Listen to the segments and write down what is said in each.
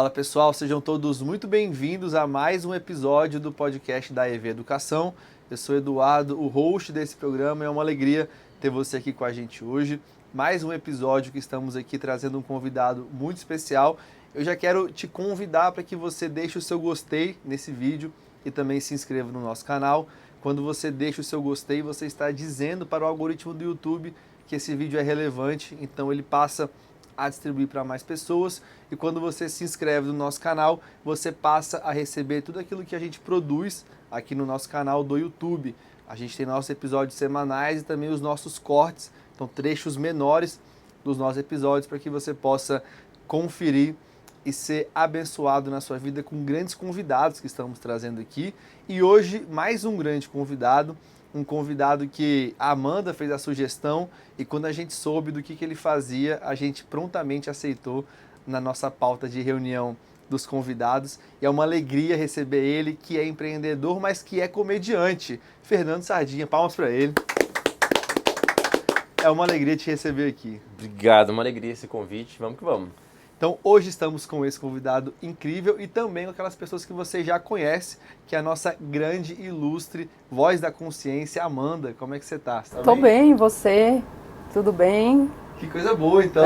Fala pessoal, sejam todos muito bem-vindos a mais um episódio do podcast da EV Educação. Eu sou Eduardo, o host desse programa, e é uma alegria ter você aqui com a gente hoje. Mais um episódio que estamos aqui trazendo um convidado muito especial. Eu já quero te convidar para que você deixe o seu gostei nesse vídeo e também se inscreva no nosso canal. Quando você deixa o seu gostei, você está dizendo para o algoritmo do YouTube que esse vídeo é relevante, então ele passa a distribuir para mais pessoas, e quando você se inscreve no nosso canal, você passa a receber tudo aquilo que a gente produz aqui no nosso canal do YouTube. A gente tem nossos episódios semanais e também os nossos cortes, então trechos menores dos nossos episódios, para que você possa conferir e ser abençoado na sua vida com grandes convidados que estamos trazendo aqui. E hoje, mais um grande convidado, um convidado que a Amanda fez a sugestão, e quando a gente soube do que ele fazia, a gente prontamente aceitou na nossa pauta de reunião dos convidados. E é uma alegria receber ele, que é empreendedor, mas que é comediante. Fernando Sardinha, palmas para ele. É uma alegria te receber aqui. Obrigado, uma alegria esse convite. Vamos que vamos. Então, hoje estamos com esse convidado incrível e também com aquelas pessoas que você já conhece, que é a nossa grande, ilustre voz da consciência, Amanda. Como é que você tá? Você tá Tô bem, e você? Tudo bem? Que coisa boa, então.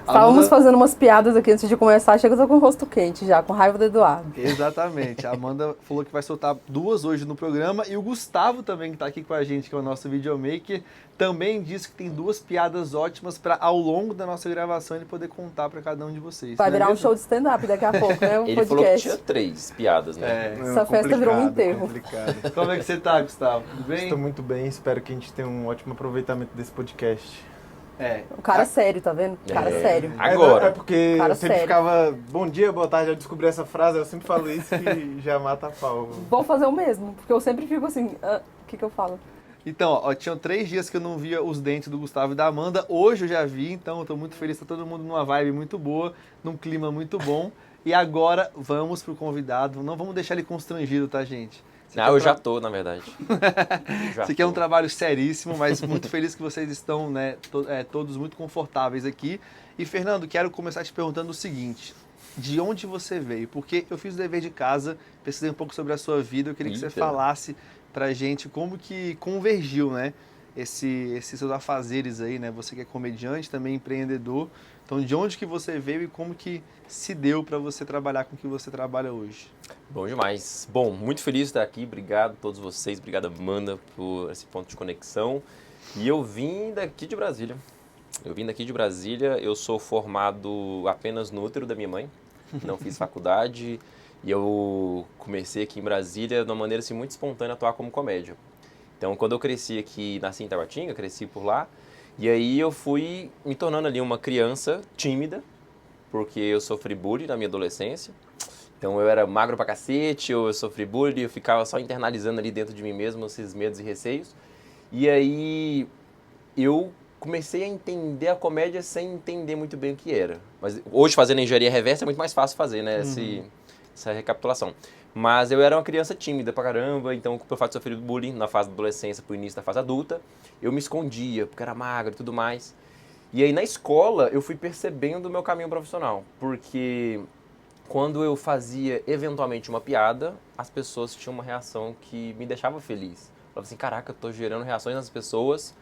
Estávamos fazendo umas piadas aqui antes de começar, chega eu tô com o rosto quente já, com raiva do Eduardo. Exatamente. A Amanda falou que vai soltar 2 hoje no programa, e o Gustavo também, que está aqui com a gente, que é o nosso videomaker, também disse que tem 2 piadas ótimas para, ao longo da nossa gravação, ele poder contar para cada um de vocês. Vai virar um show de stand-up daqui a pouco, né? Um Ele podcast. falou que tinha 3 piadas, né? Essa festa virou um enterro. Complicado. Como é que você tá, Gustavo? Tudo bem? Estou muito bem, espero que a gente tenha um ótimo aproveitamento desse podcast. O cara sério, tá vendo? O cara sério. Agora. É porque Cara eu sempre sério. ficava bom dia, boa tarde, eu descobri essa frase, eu sempre falo isso e já mata a pau. Vou fazer o mesmo, porque eu sempre fico assim, o que eu falo? Então, ó, tinham 3 dias que eu não via os dentes do Gustavo e da Amanda. Hoje eu já vi, então eu tô muito feliz, tá todo mundo numa vibe muito boa, num clima muito bom. E agora vamos pro convidado. Não vamos deixar ele constrangido, tá, gente? Eu já tô, na verdade. Esse aqui é um trabalho seríssimo, mas muito feliz que vocês estão, né, todos muito confortáveis aqui. E, Fernando, quero começar te perguntando o seguinte: de onde você veio? Porque eu fiz o dever de casa, pesquisei um pouco sobre a sua vida, eu queria que você falasse pra gente como que convergiu, né, esses seus afazeres aí, né? Você que é comediante, também empreendedor. Então, de onde que você veio e como que se deu para você trabalhar com o que você trabalha hoje? Bom demais. Bom, muito feliz de estar aqui. Obrigado a todos vocês. Obrigado, Amanda, por esse ponto de conexão. E eu vim daqui de Brasília. Eu sou formado apenas no útero da minha mãe. Não fiz faculdade. E eu comecei aqui em Brasília de uma maneira assim, muito espontânea a atuar como comédia. Então, quando eu cresci aqui, nasci em Taguatinga, cresci por lá. E aí eu fui me tornando ali uma criança tímida, porque eu sofri bullying na minha adolescência. Então eu era magro pra cacete, eu sofri bullying, eu ficava só internalizando ali dentro de mim mesmo esses medos e receios. E aí eu comecei a entender a comédia sem entender muito bem o que era. Mas hoje, fazendo engenharia reversa, é muito mais fácil fazer, né, essa recapitulação. Mas eu era uma criança tímida pra caramba, então pelo fato de sofrer bullying na fase da adolescência pro início da fase adulta, eu me escondia, porque era magro e tudo mais. E aí na escola eu fui percebendo o meu caminho profissional, porque quando eu fazia eventualmente uma piada, as pessoas tinham uma reação que me deixava feliz. Eu falava assim, caraca, eu tô gerando reações nas pessoas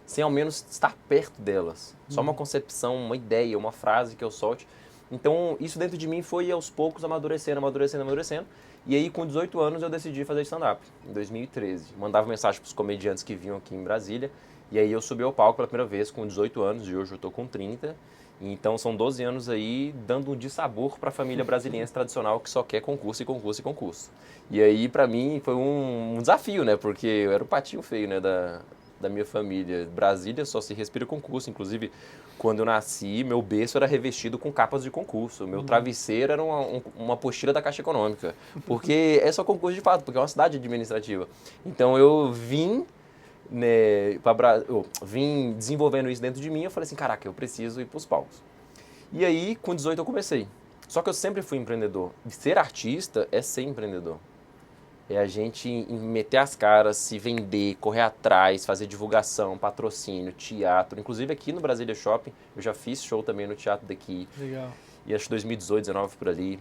sem ao menos estar perto delas. Só uma concepção, uma ideia, uma frase que eu solte. Então isso dentro de mim foi aos poucos amadurecendo. E aí, com 18 anos, eu decidi fazer stand-up, em 2013. Mandava mensagem para os comediantes que vinham aqui em Brasília. E aí eu subi ao palco pela primeira vez com 18 anos, e hoje eu tô com 30. Então são 12 anos aí dando um dissabor para a família brasiliense tradicional que só quer concurso. E aí, para mim, foi um desafio, né? Porque eu era o patinho feio, né, da minha família. Brasília só se respira concurso. Inclusive, quando eu nasci, meu berço era revestido com capas de concurso. Meu travesseiro era uma apostila da Caixa Econômica. Porque é só concurso de fato, porque é uma cidade administrativa. Então eu vim, né, eu vim desenvolvendo isso dentro de mim. Eu falei assim, caraca, eu preciso ir para os palcos. E aí, com 18 eu comecei. Só que eu sempre fui empreendedor. Ser artista é ser empreendedor. É a gente meter as caras, se vender, correr atrás, fazer divulgação, patrocínio, teatro. Inclusive aqui no Brasília Shopping, eu já fiz show também no teatro daqui. Legal. e acho que 2018, 2019 por ali.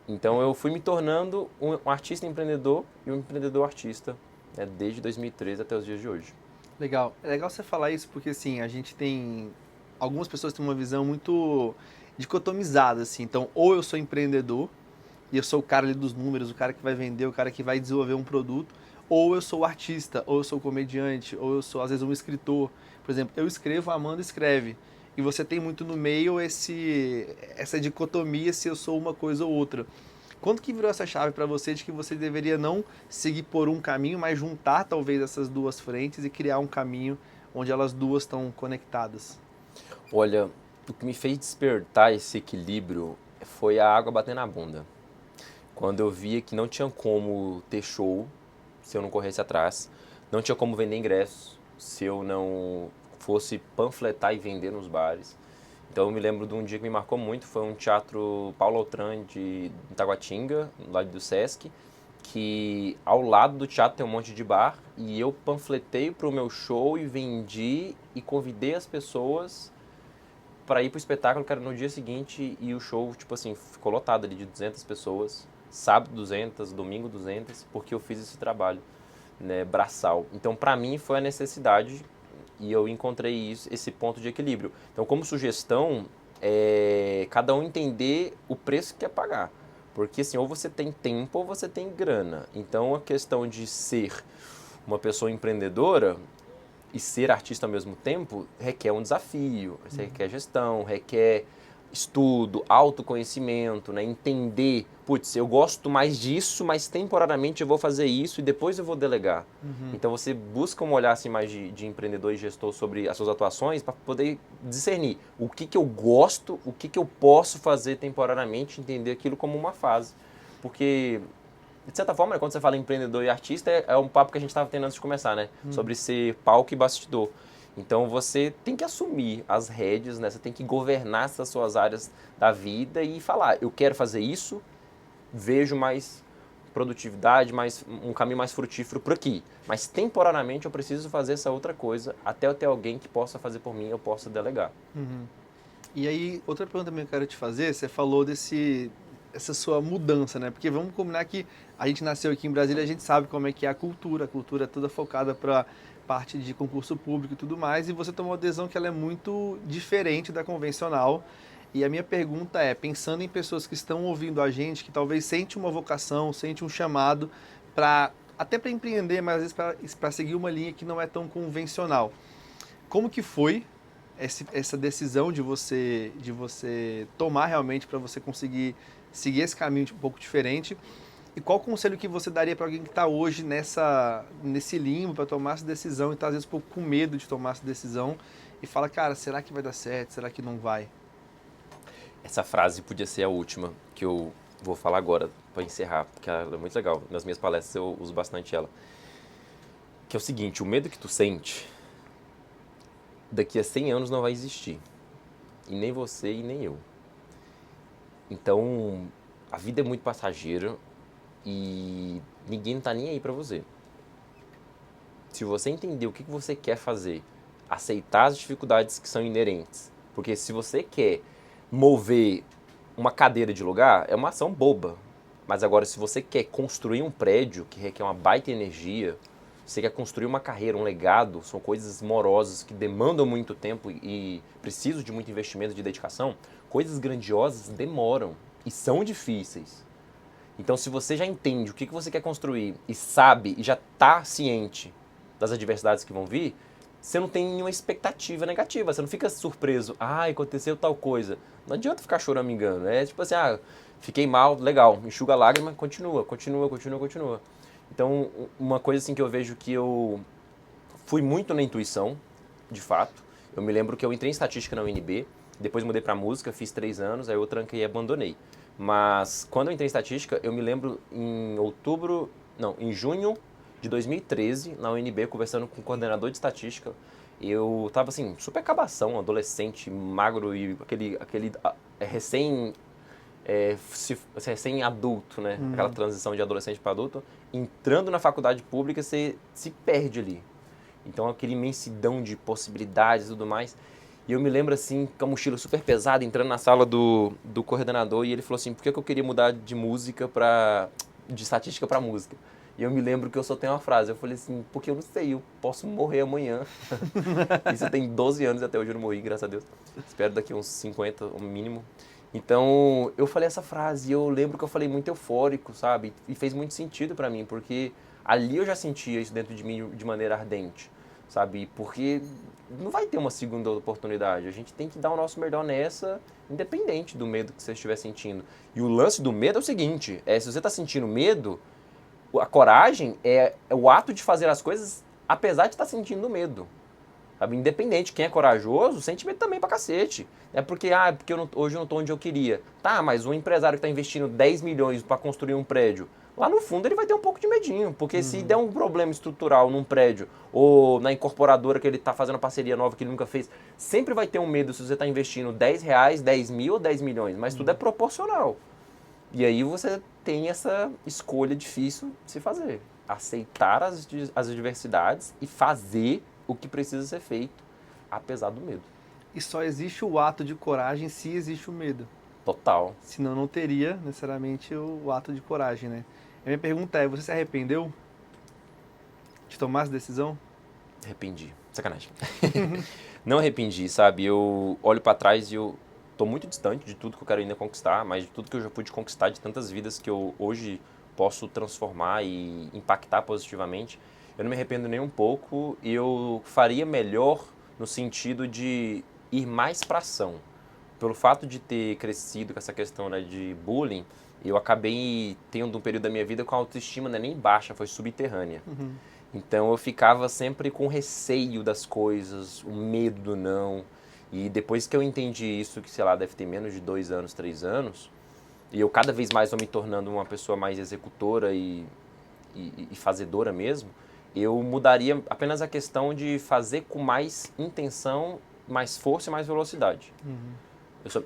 Então eu fui me tornando um artista empreendedor e um empreendedor artista, né, desde 2013 até os dias de hoje. Legal. É legal você falar isso porque, assim, a gente tem... Algumas pessoas têm uma visão muito dicotomizada, assim. Então, ou eu sou empreendedor e eu sou o cara ali dos números, o cara que vai vender, o cara que vai desenvolver um produto, ou eu sou o artista, ou eu sou o comediante, ou eu sou, às vezes, um escritor. Por exemplo, eu escrevo, a Amanda escreve. E você tem muito no meio essa dicotomia se eu sou uma coisa ou outra. Quando que virou essa chave para você de que você deveria não seguir por um caminho, mas juntar talvez essas duas frentes e criar um caminho onde elas duas estão conectadas? Olha, o que me fez despertar esse equilíbrio foi a água bater na bunda. Quando eu via que não tinha como ter show se eu não corresse atrás, não tinha como vender ingressos se eu não fosse panfletar e vender nos bares. Então eu me lembro de um dia que me marcou muito, foi um teatro Paulo Autran de Taguatinga, no lado do Sesc, que ao lado do teatro tem um monte de bar, e eu panfletei para o meu show e vendi e convidei as pessoas para ir pro espetáculo, que era no dia seguinte, e o show, tipo assim, ficou lotado ali de 200 pessoas, sábado 200, domingo 200, porque eu fiz esse trabalho, né, braçal. Então, para mim, foi a necessidade e eu encontrei esse ponto de equilíbrio. Então, como sugestão, cada um entender o preço que quer pagar. Porque, assim, ou você tem tempo ou você tem grana. Então, a questão de ser uma pessoa empreendedora e ser artista ao mesmo tempo requer um desafio, requer gestão, requer estudo, autoconhecimento, né? Entender, putz, eu gosto mais disso, mas temporariamente eu vou fazer isso e depois eu vou delegar. Então você busca um olhar assim, mais de empreendedor e gestor sobre as suas atuações para poder discernir o que eu gosto, o que eu posso fazer temporariamente, entender aquilo como uma fase. Porque, de certa forma, né, quando você fala empreendedor e artista, é um papo que a gente estava tendo antes de começar, né? Sobre ser palco e bastidor. Então você tem que assumir as rédeas, né? Você tem que governar essas suas áreas da vida e falar, eu quero fazer isso, vejo mais produtividade, um caminho mais frutífero por aqui. Mas temporariamente eu preciso fazer essa outra coisa até eu ter alguém que possa fazer por mim e eu possa delegar. E aí, outra pergunta também que eu quero te fazer, você falou essa sua mudança, né? Porque vamos combinar que a gente nasceu aqui em Brasília, a gente sabe como é que é a cultura é toda focada para parte de concurso público e tudo mais, e você tomou uma decisão que ela é muito diferente da convencional. E a minha pergunta é, pensando em pessoas que estão ouvindo a gente, que talvez sente uma vocação, sente um chamado até para empreender, mas às vezes para seguir uma linha que não é tão convencional. Como que foi essa decisão de você tomar realmente para você conseguir seguir esse caminho um pouco diferente? E qual conselho que você daria para alguém que está hoje nesse limbo para tomar essa decisão e está às vezes um pouco com medo de tomar essa decisão e fala, cara, será que vai dar certo? Será que não vai? Essa frase podia ser a última que eu vou falar agora para encerrar, porque ela é muito legal. Nas minhas palestras eu uso bastante ela. Que é o seguinte, o medo que tu sente daqui a 100 anos não vai existir. E nem você e nem eu. Então, a vida é muito passageira e ninguém não tá nem aí pra você. Se você entender o que você quer fazer, aceitar as dificuldades que são inerentes, porque se você quer mover uma cadeira de lugar, é uma ação boba. Mas agora, se você quer construir um prédio que requer uma baita energia, você quer construir uma carreira, um legado, são coisas morosas que demandam muito tempo e precisam de muito investimento, de dedicação, coisas grandiosas demoram e são difíceis. Então, se você já entende o que você quer construir e sabe e já está ciente das adversidades que vão vir, você não tem nenhuma expectativa negativa, você não fica surpreso, aconteceu tal coisa. Não adianta ficar choramingando, é tipo assim, fiquei mal, legal, enxuga a lágrima, continua. Então, uma coisa assim que eu vejo que eu fui muito na intuição, de fato. Eu me lembro que eu entrei em estatística na UNB, depois mudei para música, fiz 3 anos, aí eu tranquei e abandonei. Mas quando eu entrei em estatística, eu me lembro em junho de 2013, na UNB, conversando com o coordenador de estatística, eu tava assim, super cabação, adolescente, magro e aquele recém-adulto, né? Aquela transição de adolescente para adulto. Entrando na faculdade pública, você se perde ali. Então, aquela imensidão de possibilidades e tudo mais. E eu me lembro, assim, com a mochila super pesada, entrando na sala do coordenador, e ele falou assim, por que eu queria mudar de de estatística para música? E eu me lembro que eu só tenho uma frase, eu falei assim, porque eu não sei, eu posso morrer amanhã. Isso eu tenho 12 anos e até hoje eu não morri, graças a Deus. Espero daqui uns 50, o mínimo. Então, eu falei essa frase e eu lembro que eu falei muito eufórico, sabe? E fez muito sentido pra mim, porque ali eu já sentia isso dentro de mim de maneira ardente, sabe? Porque não vai ter uma segunda oportunidade. A gente tem que dar o nosso melhor nessa, independente do medo que você estiver sentindo. E o lance do medo é o seguinte, se você tá sentindo medo, a coragem é o ato de fazer as coisas apesar de estar sentindo medo. Sabe? Independente, quem é corajoso, sente medo também pra cacete. É porque, hoje eu não tô onde eu queria. Tá, mas um empresário que tá investindo 10 milhões para construir um prédio, lá no fundo ele vai ter um pouco de medinho. Porque se der um problema estrutural num prédio, ou na incorporadora que ele tá fazendo uma parceria nova que ele nunca fez, sempre vai ter um medo se você tá investindo 10 reais, 10 mil ou 10 milhões. Mas tudo é proporcional. E aí você tem essa escolha difícil de se fazer. Aceitar as adversidades e fazer o que precisa ser feito, apesar do medo. E só existe o ato de coragem se existe o medo. Total. Senão não teria necessariamente o ato de coragem, né? A minha pergunta é, você se arrependeu de tomar essa decisão? Arrependi. Sacanagem. Não arrependi, sabe? Eu olho pra trás e eu tô muito distante de tudo que eu quero ainda conquistar, mas de tudo que eu já pude conquistar, de tantas vidas que eu hoje posso transformar e impactar positivamente. Eu não me arrependo nem um pouco e eu faria melhor no sentido de ir mais pra ação. Pelo fato de ter crescido com essa questão, né, de bullying, eu acabei tendo um período da minha vida com a autoestima, né, nem baixa, foi subterrânea. Então eu ficava sempre com receio das coisas, o medo do não. E depois que eu entendi isso, que sei lá, deve ter menos de 2 anos, 3 anos, e eu cada vez mais vou me tornando uma pessoa mais executora e fazedora mesmo, eu mudaria apenas a questão de fazer com mais intenção, mais força e mais velocidade.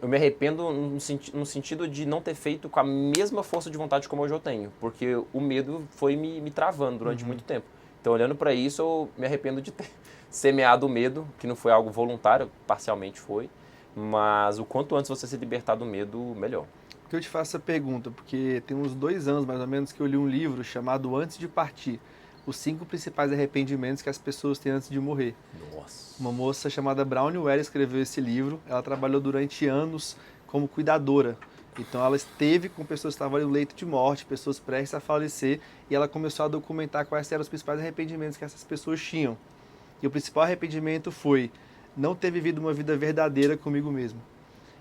Eu me arrependo no sentido de não ter feito com a mesma força de vontade como hoje eu tenho, porque o medo foi me travando durante muito tempo. Então, olhando para isso, eu me arrependo de ter semeado o medo, que não foi algo voluntário, parcialmente foi, mas o quanto antes você se libertar do medo, melhor. Por que eu te faço essa pergunta? Porque tem uns 2 anos, mais ou menos, que eu li um livro chamado Antes de Partir. Os 5 principais arrependimentos que as pessoas têm antes de morrer. Nossa. Uma moça chamada Brownie Ware escreveu esse livro. Ela trabalhou durante anos como cuidadora. Então ela esteve com pessoas que estavam no leito de morte, pessoas prestes a falecer, e ela começou a documentar quais eram os principais arrependimentos que essas pessoas tinham. E o principal arrependimento foi não ter vivido uma vida verdadeira comigo mesmo.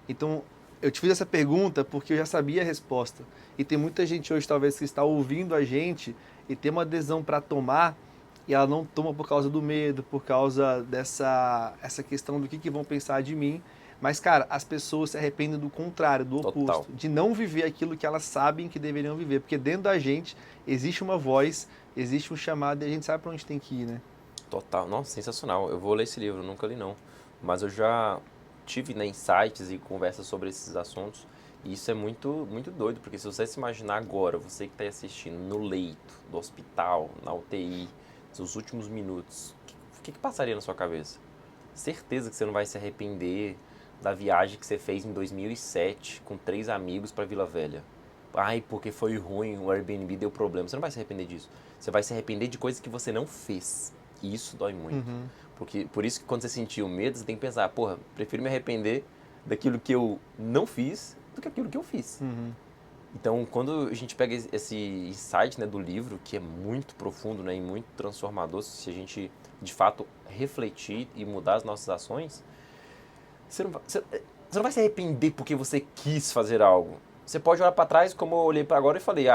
Então, eu te fiz essa pergunta porque eu já sabia a resposta. E tem muita gente hoje, talvez, que está ouvindo a gente e tem uma decisão para tomar e ela não toma por causa do medo, por causa essa questão do que vão pensar de mim. Mas, cara, as pessoas se arrependem do contrário, do oposto. Total. De não viver aquilo que elas sabem que deveriam viver. Porque dentro da gente existe uma voz, existe um chamado e a gente sabe para onde tem que ir, né? Total. Nossa, sensacional. Eu vou ler esse livro, nunca li não. Mas eu já tive, né, insights e conversas sobre esses assuntos. E isso é muito, muito doido, porque se você se imaginar agora, você que está assistindo no leito do hospital, na UTI, seus últimos minutos, o que passaria na sua cabeça? Certeza que você não vai se arrepender da viagem que você fez em 2007 com 3 amigos para Vila Velha. Ai, porque foi ruim, o Airbnb deu problema. Você não vai se arrepender disso. Você vai se arrepender de coisas que você não fez. E isso dói muito. Porque, por isso que quando você sentir o medo, você tem que pensar, porra, prefiro me arrepender daquilo que eu não fiz do que aquilo que eu fiz. Então, quando a gente pega esse insight, né, do livro, que é muito profundo, né, e muito transformador, se a gente, de fato, refletir e mudar as nossas ações, você não vai se arrepender porque você quis fazer algo. Você pode olhar para trás, como eu olhei para agora e falei,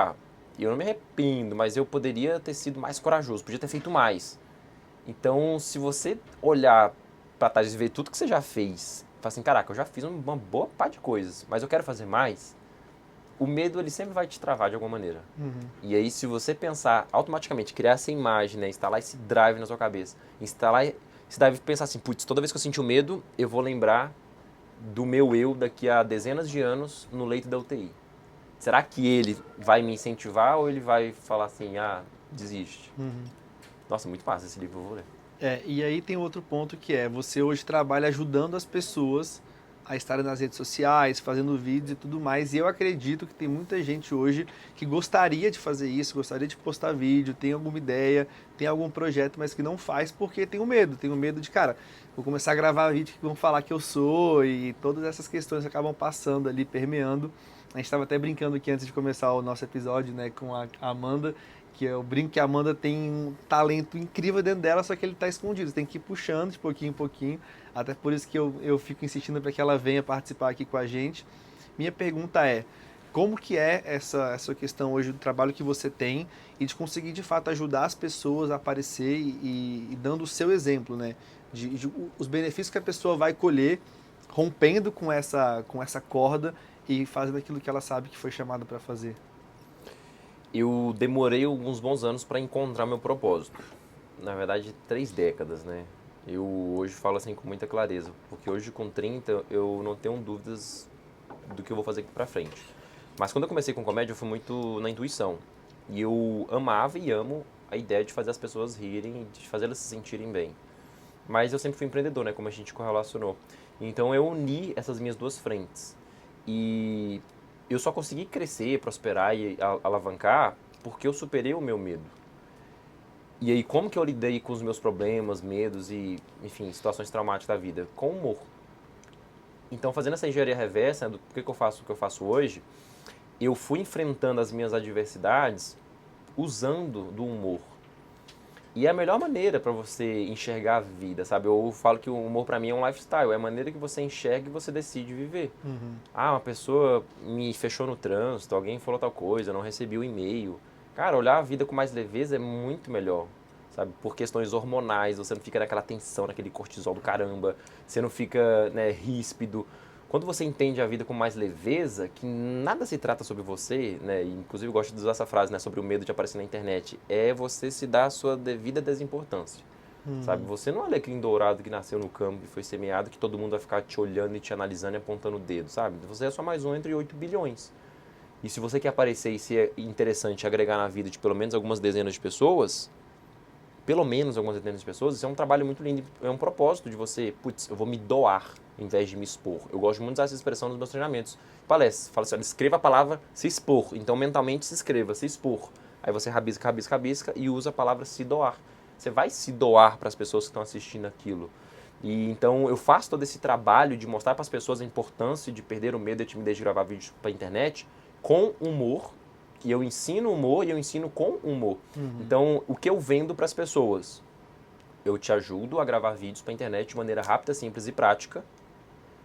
eu não me arrependo, mas eu poderia ter sido mais corajoso, podia ter feito mais. Então, se você olhar para trás e ver tudo que você já fez, falar assim, caraca, eu já fiz uma boa parte de coisas, mas eu quero fazer mais, o medo ele sempre vai te travar de alguma maneira. E aí, se você pensar automaticamente, criar essa imagem, né, instalar esse drive na sua cabeça, instalar esse drive e pensar assim, putz, toda vez que eu sentir o medo, eu vou lembrar do meu eu daqui a dezenas de anos no leito da UTI. Será que ele vai me incentivar ou ele vai falar assim, desiste? Nossa, muito massa esse livro, eu vou ler. E aí tem outro ponto que é, você hoje trabalha ajudando as pessoas a estarem nas redes sociais, fazendo vídeos e tudo mais, e eu acredito que tem muita gente hoje que gostaria de fazer isso, gostaria de postar vídeo, tem alguma ideia, tem algum projeto, mas que não faz porque tem o medo de, cara, vou começar a gravar vídeo que vão falar que eu sou, e todas essas questões acabam passando ali, permeando. A gente estava até brincando aqui antes de começar o nosso episódio, né, com a Amanda, que eu brinco que a Amanda tem um talento incrível dentro dela, só que ele está escondido. Você tem que ir puxando de pouquinho em pouquinho. Até por isso que eu fico insistindo para que ela venha participar aqui com a gente. Minha pergunta é, como que é essa questão hoje do trabalho que você tem e de conseguir, de fato, ajudar as pessoas a aparecer e dando o seu exemplo, né? De os benefícios que a pessoa vai colher rompendo com essa corda e fazendo aquilo que ela sabe que foi chamada para fazer. Eu demorei alguns bons anos para encontrar meu propósito. Na verdade, 3 décadas, né? Eu hoje falo assim com muita clareza, porque hoje com 30 eu não tenho dúvidas do que eu vou fazer aqui pra frente. Mas quando eu comecei com comédia, eu fui muito na intuição. E eu amava e amo a ideia de fazer as pessoas rirem, de fazer elas se sentirem bem. Mas eu sempre fui empreendedor, né? Como a gente correlacionou. Então eu uni essas minhas duas frentes. E eu só consegui crescer, prosperar e alavancar porque eu superei o meu medo. E aí, como que eu lidei com os meus problemas, medos e, enfim, situações traumáticas da vida? Com humor. Então, fazendo essa engenharia reversa, né, do porquê que eu faço o que eu faço hoje, eu fui enfrentando as minhas adversidades usando do humor. E é a melhor maneira para você enxergar a vida, sabe? Eu falo que o humor para mim é um lifestyle, é a maneira que você enxerga e você decide viver. Ah, uma pessoa me fechou no trânsito, alguém falou tal coisa, eu não recebi o e-mail. Cara, olhar a vida com mais leveza é muito melhor, sabe? Por questões hormonais, você não fica naquela tensão, naquele cortisol do caramba, você não fica, né, ríspido. Quando você entende a vida com mais leveza, que nada se trata sobre você, né? E, inclusive eu gosto de usar essa frase, né, sobre o medo de aparecer na internet, é você se dar a sua devida desimportância. Sabe? Você não é o alecrim dourado que nasceu no campo e foi semeado, que todo mundo vai ficar te olhando e te analisando e apontando o dedo, sabe? Você é só mais um entre 8 bilhões. E se você quer aparecer e ser interessante, agregar na vida de pelo menos algumas dezenas de pessoas, isso é um trabalho muito lindo, é um propósito de você, putz, eu vou me doar em vez de me expor. Eu gosto muito de usar essa expressão nos meus treinamentos. Palestra, fala assim, olha, escreva a palavra se expor, então mentalmente se escreva, se expor. Aí você rabisca e usa a palavra se doar. Você vai se doar para as pessoas que estão assistindo aquilo. E então eu faço todo esse trabalho de mostrar para as pessoas a importância de perder o medo e a timidez de gravar vídeos para a internet com humor, que eu ensino humor e eu ensino com humor. Então, o que eu vendo para as pessoas? Eu te ajudo a gravar vídeos para a internet de maneira rápida, simples e prática,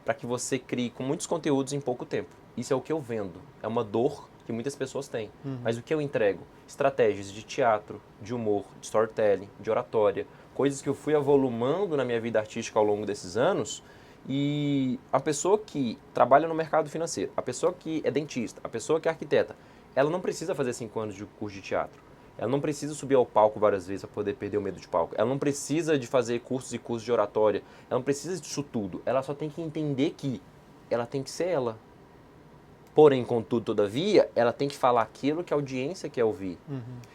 para que você crie com muitos conteúdos em pouco tempo. Isso é o que eu vendo. É uma dor que muitas pessoas têm. Mas o que eu entrego? Estratégias de teatro, de humor, de storytelling, de oratória, coisas que eu fui avolumando na minha vida artística ao longo desses anos. E a pessoa que trabalha no mercado financeiro, a pessoa que é dentista, a pessoa que é arquiteta, ela não precisa fazer 5 anos de curso de teatro. Ela não precisa subir ao palco várias vezes para poder perder o medo de palco. Ela não precisa de fazer cursos e cursos de oratória. Ela não precisa disso tudo. Ela só tem que entender que ela tem que ser ela. Porém, contudo, todavia, ela tem que falar aquilo que a audiência quer ouvir.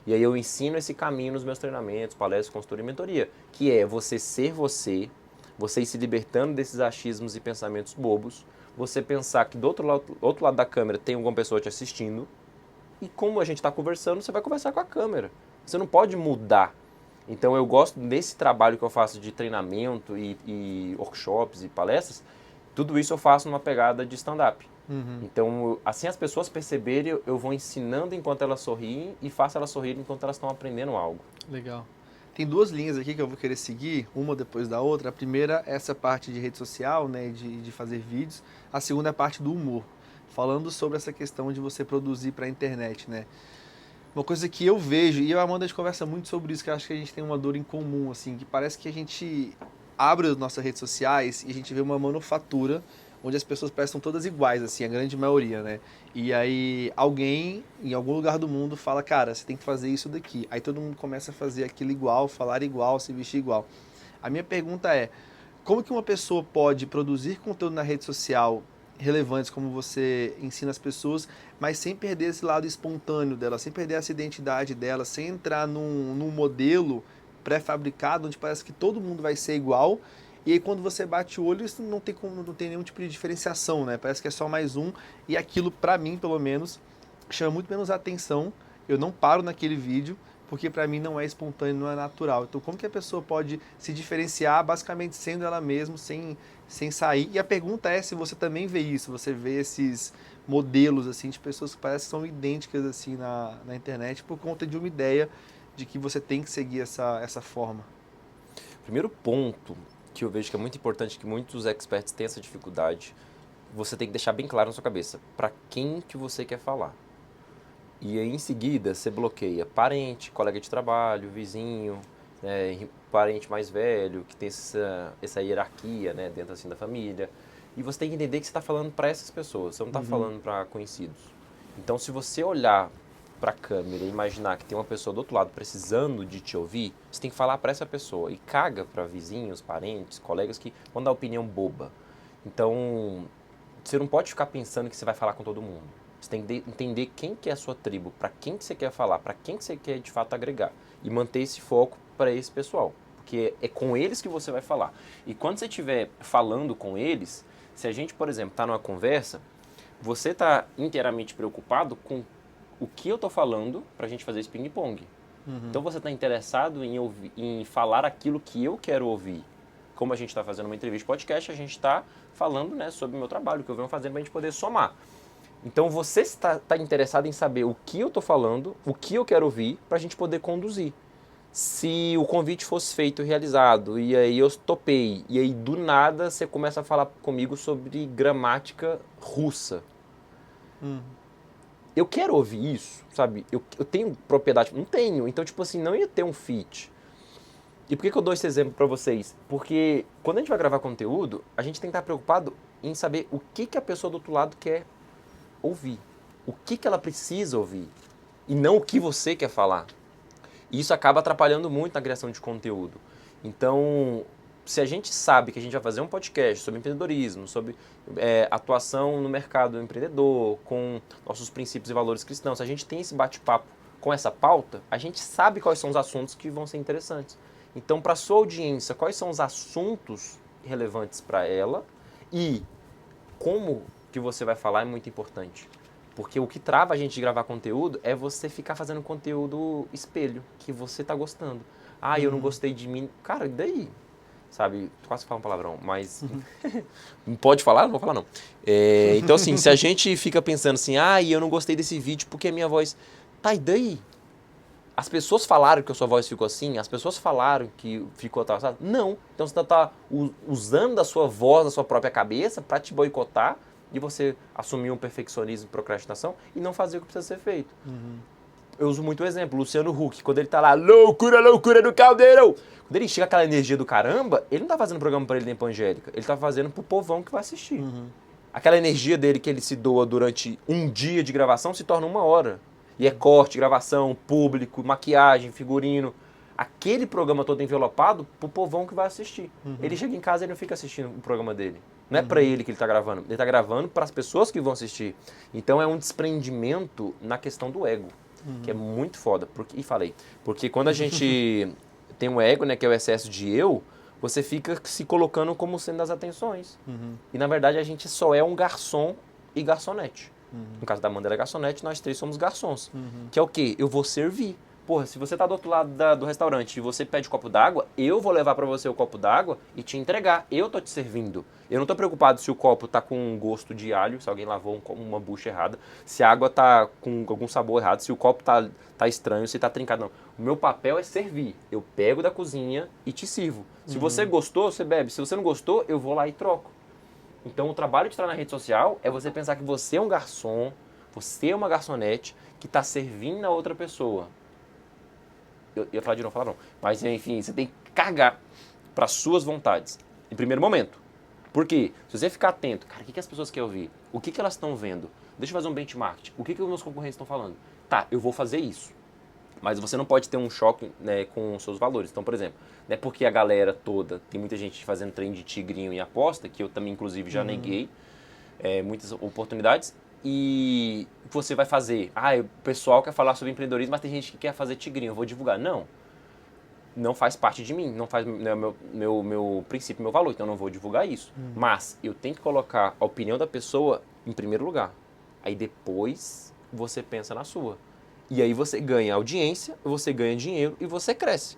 E aí eu ensino esse caminho nos meus treinamentos, palestras, consultoria e mentoria, que é você ser você, você ir se libertando desses achismos e pensamentos bobos, você pensar que do outro lado da câmera tem alguma pessoa te assistindo, e como a gente está conversando, você vai conversar com a câmera. Você não pode mudar. Então eu gosto desse trabalho que eu faço de treinamento e workshops e palestras, tudo isso eu faço numa pegada de stand-up. Então, assim as pessoas perceberem, eu vou ensinando enquanto elas sorriem e faço elas sorrirem enquanto elas estão aprendendo algo. Legal. Tem 2 linhas aqui que eu vou querer seguir, uma depois da outra. A primeira é essa parte de rede social, né, de fazer vídeos. A segunda é a parte do humor, falando sobre essa questão de você produzir para a internet, né? Uma coisa que eu vejo, e eu e a Amanda a gente conversa muito sobre isso, que eu acho que a gente tem uma dor em comum, assim, que parece que a gente abre as nossas redes sociais e a gente vê uma manufatura onde as pessoas parecem todas iguais, assim, a grande maioria, né? E aí alguém, em algum lugar do mundo, fala, cara, você tem que fazer isso daqui. Aí todo mundo começa a fazer aquilo igual, falar igual, se vestir igual. A minha pergunta é, como que uma pessoa pode produzir conteúdo na rede social relevantes, como você ensina as pessoas, mas sem perder esse lado espontâneo dela, sem perder essa identidade dela, sem entrar num modelo pré-fabricado, onde parece que todo mundo vai ser igual. E aí quando você bate o olho, isso não tem nenhum tipo de diferenciação, né? Parece que é só mais um. E aquilo, pra mim, pelo menos, chama muito menos atenção. Eu não paro naquele vídeo, porque pra mim não é espontâneo, não é natural. Então como que a pessoa pode se diferenciar basicamente sendo ela mesma, sem sair? E a pergunta é se você também vê isso, você vê esses modelos assim de pessoas que parecem que são idênticas assim na internet por conta de uma ideia de que você tem que seguir essa forma. Primeiro ponto que eu vejo que é muito importante, que muitos experts têm essa dificuldade, você tem que deixar bem claro na sua cabeça para quem que você quer falar. E aí, em seguida, você bloqueia parente, colega de trabalho, vizinho, né, parente mais velho, que tem essa hierarquia, né, dentro assim da família. E você tem que entender que você está falando para essas pessoas, você não está falando para conhecidos. Então, se você olhar para a câmera e imaginar que tem uma pessoa do outro lado precisando de te ouvir, você tem que falar para essa pessoa. E caga para vizinhos, parentes, colegas que vão dar opinião boba. Então, você não pode ficar pensando que você vai falar com todo mundo. Você tem que entender quem que é a sua tribo, para quem que você quer falar, para quem que você quer de fato agregar. E manter esse foco para esse pessoal. Porque é com eles que você vai falar. E quando você estiver falando com eles, se a gente, por exemplo, está numa conversa, você está inteiramente preocupado com o que eu estou falando para a gente fazer esse ping-pong. Então você está interessado em falar aquilo que eu quero ouvir. Como a gente está fazendo uma entrevista podcast, a gente está falando, né, sobre o meu trabalho, o que eu venho fazendo para a gente poder somar. Então você está interessado em saber o que eu estou falando, o que eu quero ouvir, para a gente poder conduzir. Se o convite fosse feito e realizado, e aí eu topei, e aí do nada você começa a falar comigo sobre gramática russa. Eu quero ouvir isso, sabe? Eu tenho propriedade, não tenho, então tipo assim, não ia ter um fit. E por que eu dou esse exemplo para vocês? Porque quando a gente vai gravar conteúdo, a gente tem que estar preocupado em saber o que a pessoa do outro lado quer ouvir. O que ela precisa ouvir. E não o que você quer falar. E isso acaba atrapalhando muito na criação de conteúdo. Então, se a gente sabe que a gente vai fazer um podcast sobre empreendedorismo, sobre atuação no mercado empreendedor, com nossos princípios e valores cristãos, se a gente tem esse bate-papo com essa pauta, a gente sabe quais são os assuntos que vão ser interessantes. Então, para a sua audiência, quais são os assuntos relevantes para ela e como que você vai falar é muito importante. Porque o que trava a gente de gravar conteúdo é você ficar fazendo conteúdo espelho, que você tá gostando. Ah, eu não gostei de mim. Cara, e daí? Sabe, quase falo um palavrão, mas... Não pode falar? Não vou falar, não. Então, assim, se a gente fica pensando assim, ah, eu não gostei desse vídeo porque a minha voz... Tá, e daí? As pessoas falaram que a sua voz ficou assim? As pessoas falaram que ficou atravessado? Não. Então você tá usando da sua voz, da sua própria cabeça para te boicotar e você assumir um perfeccionismo e procrastinação e não fazer o que precisa ser feito. Eu uso muito o exemplo, Luciano Huck, quando ele tá lá, loucura, loucura do caldeirão. Quando ele chega aquela energia do caramba, ele não tá fazendo programa para ele nem pra Angélica, ele tá fazendo pro povão que vai assistir. Aquela energia dele que ele se doa durante um dia de gravação se torna 1 hora. E é corte, gravação, público, maquiagem, figurino. Aquele programa todo envelopado pro povão que vai assistir. Ele chega em casa e ele não fica assistindo o programa dele. Não é para ele que ele está gravando. Ele está gravando para as pessoas que vão assistir. Então é um desprendimento na questão do ego, que é muito foda. Porque quando a gente tem um ego, né, que é o excesso de eu, você fica se colocando como sendo das atenções. E na verdade a gente só é um garçom e garçonete. No caso da Amanda, ela é garçonete, nós 3 somos garçons. Que é o quê? Eu vou servir. Porra, se você tá do outro lado do restaurante e você pede um copo d'água, eu vou levar para você o copo d'água e te entregar. Eu tô te servindo. Eu não tô preocupado se o copo tá com um gosto de alho, se alguém lavou uma bucha errada, se a água tá com algum sabor errado, se o copo tá estranho, se tá trincado. Não. O meu papel é servir. Eu pego da cozinha e te sirvo. Se você gostou, você bebe. Se você não gostou, eu vou lá e troco. Então o trabalho de estar na rede social é você pensar que você é um garçom, você é uma garçonete que está servindo a outra pessoa. Eu ia falar de novo, falar não. Mas enfim, você tem que cagar para suas vontades, em primeiro momento. Por quê? Se você ficar atento, cara, o que as pessoas querem ouvir? O que elas estão vendo? Deixa eu fazer um benchmark. O que os meus concorrentes estão falando? Tá, eu vou fazer isso. Mas você não pode ter um choque, né, com os seus valores. Então, por exemplo, não é porque a galera toda, tem muita gente fazendo trem de tigrinho e aposta, que eu também, inclusive, já neguei muitas oportunidades, e você vai fazer, o pessoal quer falar sobre empreendedorismo, mas tem gente que quer fazer tigrinho, eu vou divulgar. Não. não faz parte de mim, não é meu princípio, meu valor, então eu não vou divulgar isso. Mas eu tenho que colocar a opinião da pessoa em primeiro lugar. Aí depois você pensa na sua. E aí você ganha audiência, você ganha dinheiro e você cresce.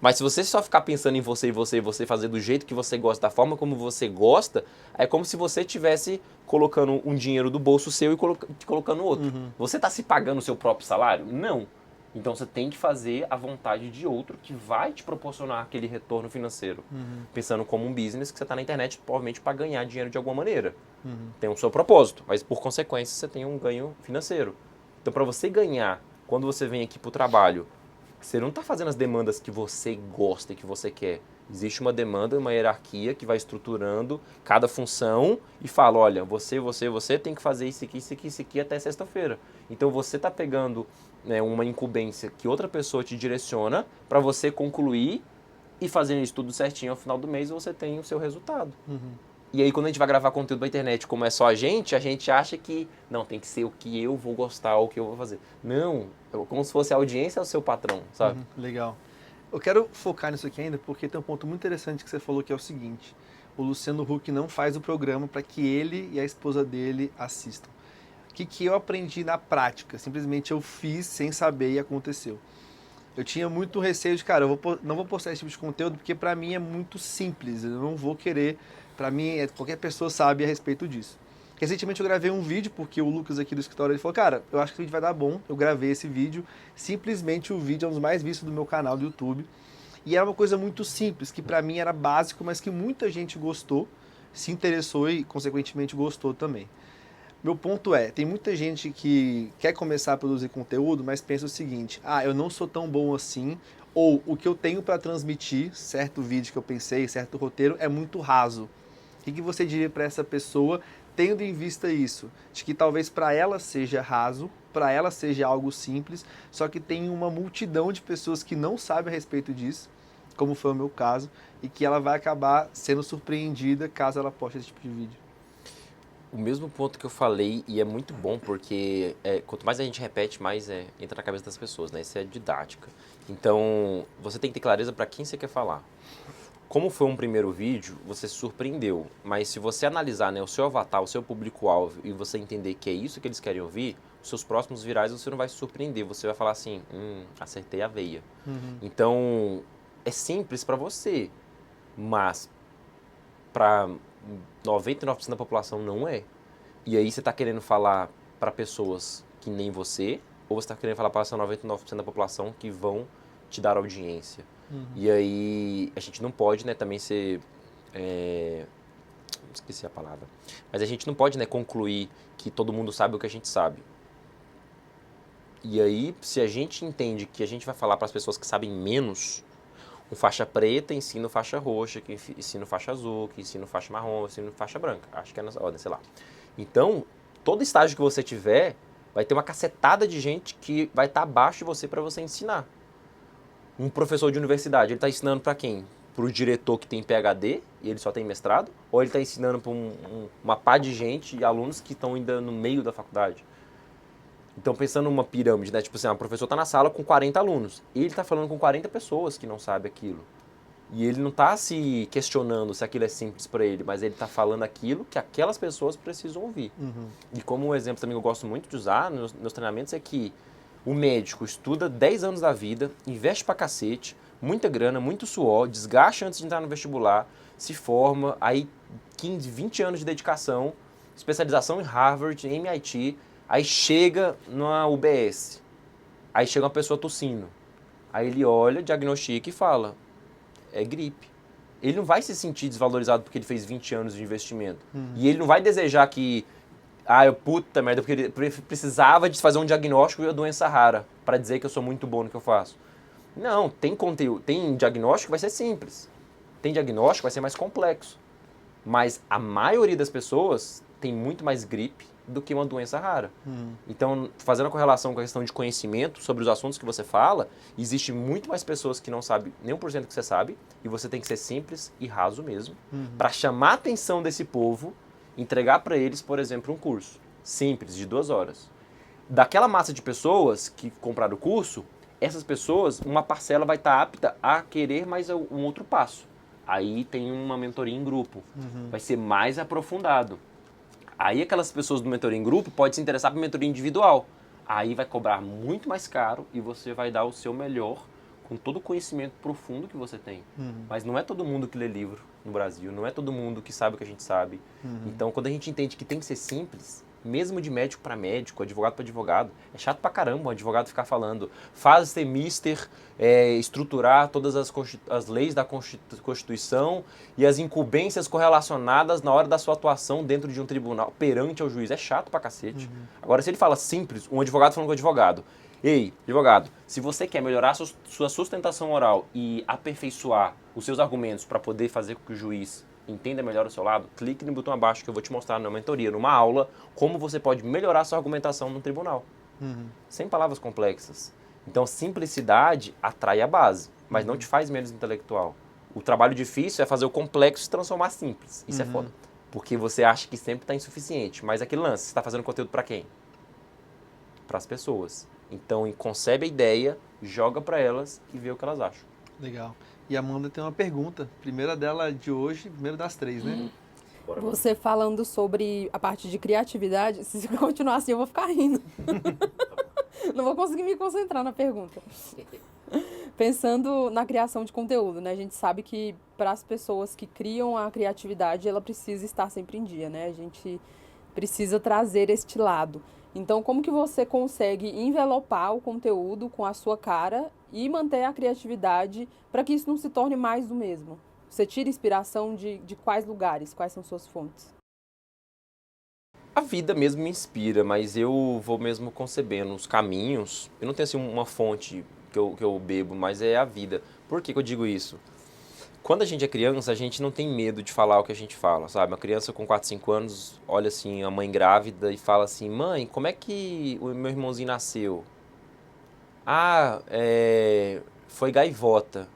Mas se você só ficar pensando em você e você fazer do jeito que você gosta, da forma como você gosta, é como se você estivesse colocando um dinheiro do bolso seu e colocando outro. Você está se pagando o seu próprio salário? Não. Então você tem que fazer a vontade de outro que vai te proporcionar aquele retorno financeiro. Pensando como um business que você está na internet, provavelmente para ganhar dinheiro de alguma maneira. Tem um seu propósito, mas por consequência você tem um ganho financeiro. Então para você ganhar, quando você vem aqui para o trabalho, você não está fazendo as demandas que você gosta e que você quer. Existe uma demanda, uma hierarquia que vai estruturando cada função e fala, olha, você tem que fazer isso aqui até sexta-feira. Então você está pegando, né, uma incumbência que outra pessoa te direciona para você concluir e fazendo isso tudo certinho ao final do mês você tem o seu resultado. E aí quando a gente vai gravar conteúdo na internet, como é só a gente acha que não, tem que ser o que eu vou gostar, o que eu vou fazer. Não, como se fosse a audiência é o seu patrão, sabe? Legal. Eu quero focar nisso aqui ainda porque tem um ponto muito interessante que você falou que é o seguinte. O Luciano Huck não faz o programa para que ele e a esposa dele assistam. O que eu aprendi na prática? Simplesmente eu fiz sem saber e aconteceu. Eu tinha muito receio de, cara, não vou postar esse tipo de conteúdo porque para mim é muito simples. Eu não vou querer, para mim, qualquer pessoa sabe a respeito disso. Recentemente eu gravei um vídeo, porque o Lucas aqui do escritório ele falou, cara, eu acho que o vídeo vai dar bom. Eu gravei esse vídeo, simplesmente o vídeo é um dos mais vistos do meu canal do YouTube. E era uma coisa muito simples, que pra mim era básico, mas que muita gente gostou, se interessou e consequentemente gostou também. Meu ponto é, tem muita gente que quer começar a produzir conteúdo, mas pensa o seguinte, eu não sou tão bom assim, ou o que eu tenho para transmitir, certo vídeo que eu pensei, certo roteiro, é muito raso. O que você diria para essa pessoa, tendo em vista isso, de que talvez para ela seja raso, para ela seja algo simples, só que tem uma multidão de pessoas que não sabem a respeito disso, como foi o meu caso, e que ela vai acabar sendo surpreendida caso ela poste esse tipo de vídeo? O mesmo ponto que eu falei, e é muito bom porque quanto mais a gente repete, mais entra na cabeça das pessoas, né? Isso é didática. Então, você tem que ter clareza para quem você quer falar. Como foi um primeiro vídeo, você se surpreendeu, mas se você analisar, né, o seu avatar, o seu público-alvo e você entender que é isso que eles querem ouvir, os seus próximos virais você não vai se surpreender, você vai falar assim, acertei a veia. Então, é simples para você, mas para 99% da população não é. E aí você está querendo falar para pessoas que nem você, ou você está querendo falar para essa 99% da população que vão te dar audiência. E aí a gente não pode, né, também ser... esqueci a palavra. Mas a gente não pode, né, concluir que todo mundo sabe o que a gente sabe. E aí, se a gente entende que a gente vai falar para as pessoas que sabem menos, um faixa preta ensina o faixa roxa, que ensina o faixa azul, que ensina o faixa marrom, que ensina o faixa branca. Acho que é nessa ordem, sei lá. Então, todo estágio que você tiver, vai ter uma cacetada de gente que vai estar abaixo de você para você ensinar. Um professor de universidade, ele está ensinando para quem? Para o diretor que tem PhD e ele só tem mestrado? Ou ele está ensinando para uma pá de gente e alunos que estão ainda no meio da faculdade? Então, pensando numa pirâmide, né? Tipo assim, o professor está na sala com 40 alunos. E ele está falando com 40 pessoas que não sabem aquilo. E ele não está se questionando se aquilo é simples para ele, mas ele está falando aquilo que aquelas pessoas precisam ouvir. E como um exemplo também que eu gosto muito de usar nos treinamentos é que o médico estuda 10 anos da vida, investe pra cacete, muita grana, muito suor, desgaste antes de entrar no vestibular, se forma, aí 15, 20 anos de dedicação, especialização em Harvard, em MIT, aí chega na UBS, aí chega uma pessoa tossindo, aí ele olha, diagnostica e fala, é gripe. Ele não vai se sentir desvalorizado porque ele fez 20 anos de investimento. E ele não vai desejar que, puta merda, porque ele precisava de fazer um diagnóstico de doença rara para dizer que eu sou muito bom no que eu faço. Não, tem conteúdo, tem diagnóstico que vai ser simples. Tem diagnóstico que vai ser mais complexo. Mas a maioria das pessoas tem muito mais gripe do que uma doença rara. Então, fazendo a correlação com a questão de conhecimento sobre os assuntos que você fala, existe muito mais pessoas que não sabem nem 1% que você sabe, e você tem que ser simples e raso mesmo, para chamar a atenção desse povo, entregar para eles, por exemplo, um curso simples, de 2 horas. Daquela massa de pessoas que compraram o curso, essas pessoas, uma parcela vai estar apta a querer mais um outro passo. Aí tem uma mentoria em grupo, vai ser mais aprofundado. Aí aquelas pessoas do mentoria em grupo podem se interessar por mentoria individual. Aí vai cobrar muito mais caro e você vai dar o seu melhor com todo o conhecimento profundo que você tem. Mas não é todo mundo que lê livro no Brasil, não é todo mundo que sabe o que a gente sabe. Então, quando a gente entende que tem que ser simples, mesmo de médico para médico, advogado para advogado, é chato pra caramba o advogado ficar falando faz ser mister, estruturar todas as leis da Constituição e as incumbências correlacionadas na hora da sua atuação dentro de um tribunal perante ao juiz. É chato pra cacete. Agora, se ele fala simples, um advogado falando com o advogado, ei, advogado, se você quer melhorar sua sustentação oral e aperfeiçoar os seus argumentos para poder fazer com que o juiz entenda melhor o seu lado, clique no botão abaixo que eu vou te mostrar na mentoria, numa aula, como você pode melhorar sua argumentação no tribunal. Sem palavras complexas. Então, simplicidade atrai a base, mas não te faz menos intelectual. O trabalho difícil é fazer o complexo se transformar simples. Isso é foda. Porque você acha que sempre está insuficiente. Mas aquele lance, você está fazendo conteúdo para quem? Para as pessoas. Então, concebe a ideia, joga para elas e vê o que elas acham. Legal. E a Amanda tem uma pergunta. Primeira dela de hoje, primeira das 3, né? Você falando sobre a parte de criatividade, se continuar assim eu vou ficar rindo. Não vou conseguir me concentrar na pergunta. Pensando na criação de conteúdo, né? A gente sabe que para as pessoas que criam a criatividade, ela precisa estar sempre em dia, né? A gente precisa trazer este lado. Então, como que você consegue envelopar o conteúdo com a sua cara e manter a criatividade para que isso não se torne mais do mesmo? Você tira inspiração de quais lugares? Quais são suas fontes? A vida mesmo me inspira, mas eu vou mesmo concebendo os caminhos. Eu não tenho assim uma fonte que eu bebo, mas é a vida. Por que eu digo isso? Quando a gente é criança, a gente não tem medo de falar o que a gente fala, sabe? Uma criança com 4, 5 anos olha assim a mãe grávida e fala assim, mãe, como é que o meu irmãozinho nasceu? Ah, foi gaivota.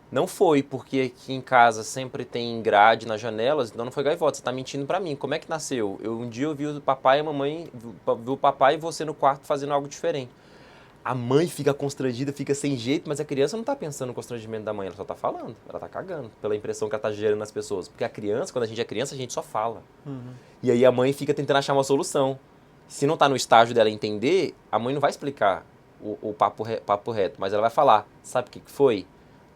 Não foi, porque aqui em casa sempre tem grade nas janelas, então não foi gaivota. Você tá mentindo pra mim. Como é que nasceu? Um dia eu vi o papai e a mamãe, vi o papai e você no quarto fazendo algo diferente. A mãe fica constrangida, fica sem jeito, mas a criança não tá pensando no constrangimento da mãe, ela só tá falando. Ela tá cagando pela impressão que ela tá gerando nas pessoas. Porque a criança, quando a gente é criança, a gente só fala. E aí a mãe fica tentando achar uma solução. Se não tá no estágio dela entender, a mãe não vai explicar o papo reto, mas ela vai falar, sabe o que foi?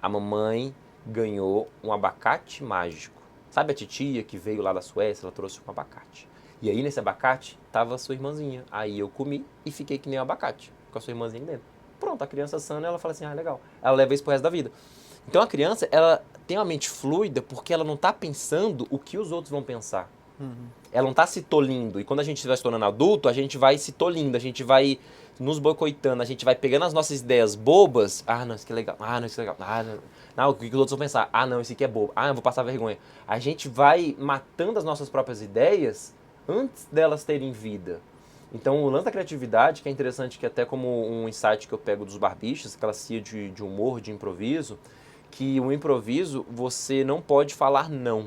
A mamãe ganhou um abacate mágico. Sabe a titia que veio lá da Suécia, ela trouxe um abacate. E aí nesse abacate tava a sua irmãzinha. Aí eu comi e fiquei que nem um abacate, com a sua irmãzinha dentro. Pronto, a criança sana, ela fala assim, ah, legal. Ela leva isso pro resto da vida. Então a criança, ela tem uma mente fluida porque ela não tá pensando o que os outros vão pensar. Ela não tá se tolindo. E quando a gente vai se tornando adulto, a gente vai se tolindo, a gente vai nos boicotando, a gente vai pegando as nossas ideias bobas. Ah, não, isso aqui é legal. Ah, não, isso aqui é legal. Ah, não, o que os outros vão pensar? Ah, não, isso aqui é bobo. Ah, eu vou passar vergonha. A gente vai matando as nossas próprias ideias antes delas terem vida. Então, o lance da criatividade, que é interessante, que até como um insight que eu pego dos barbichas, aquela cia de humor, de improviso, que o improviso, você não pode falar não.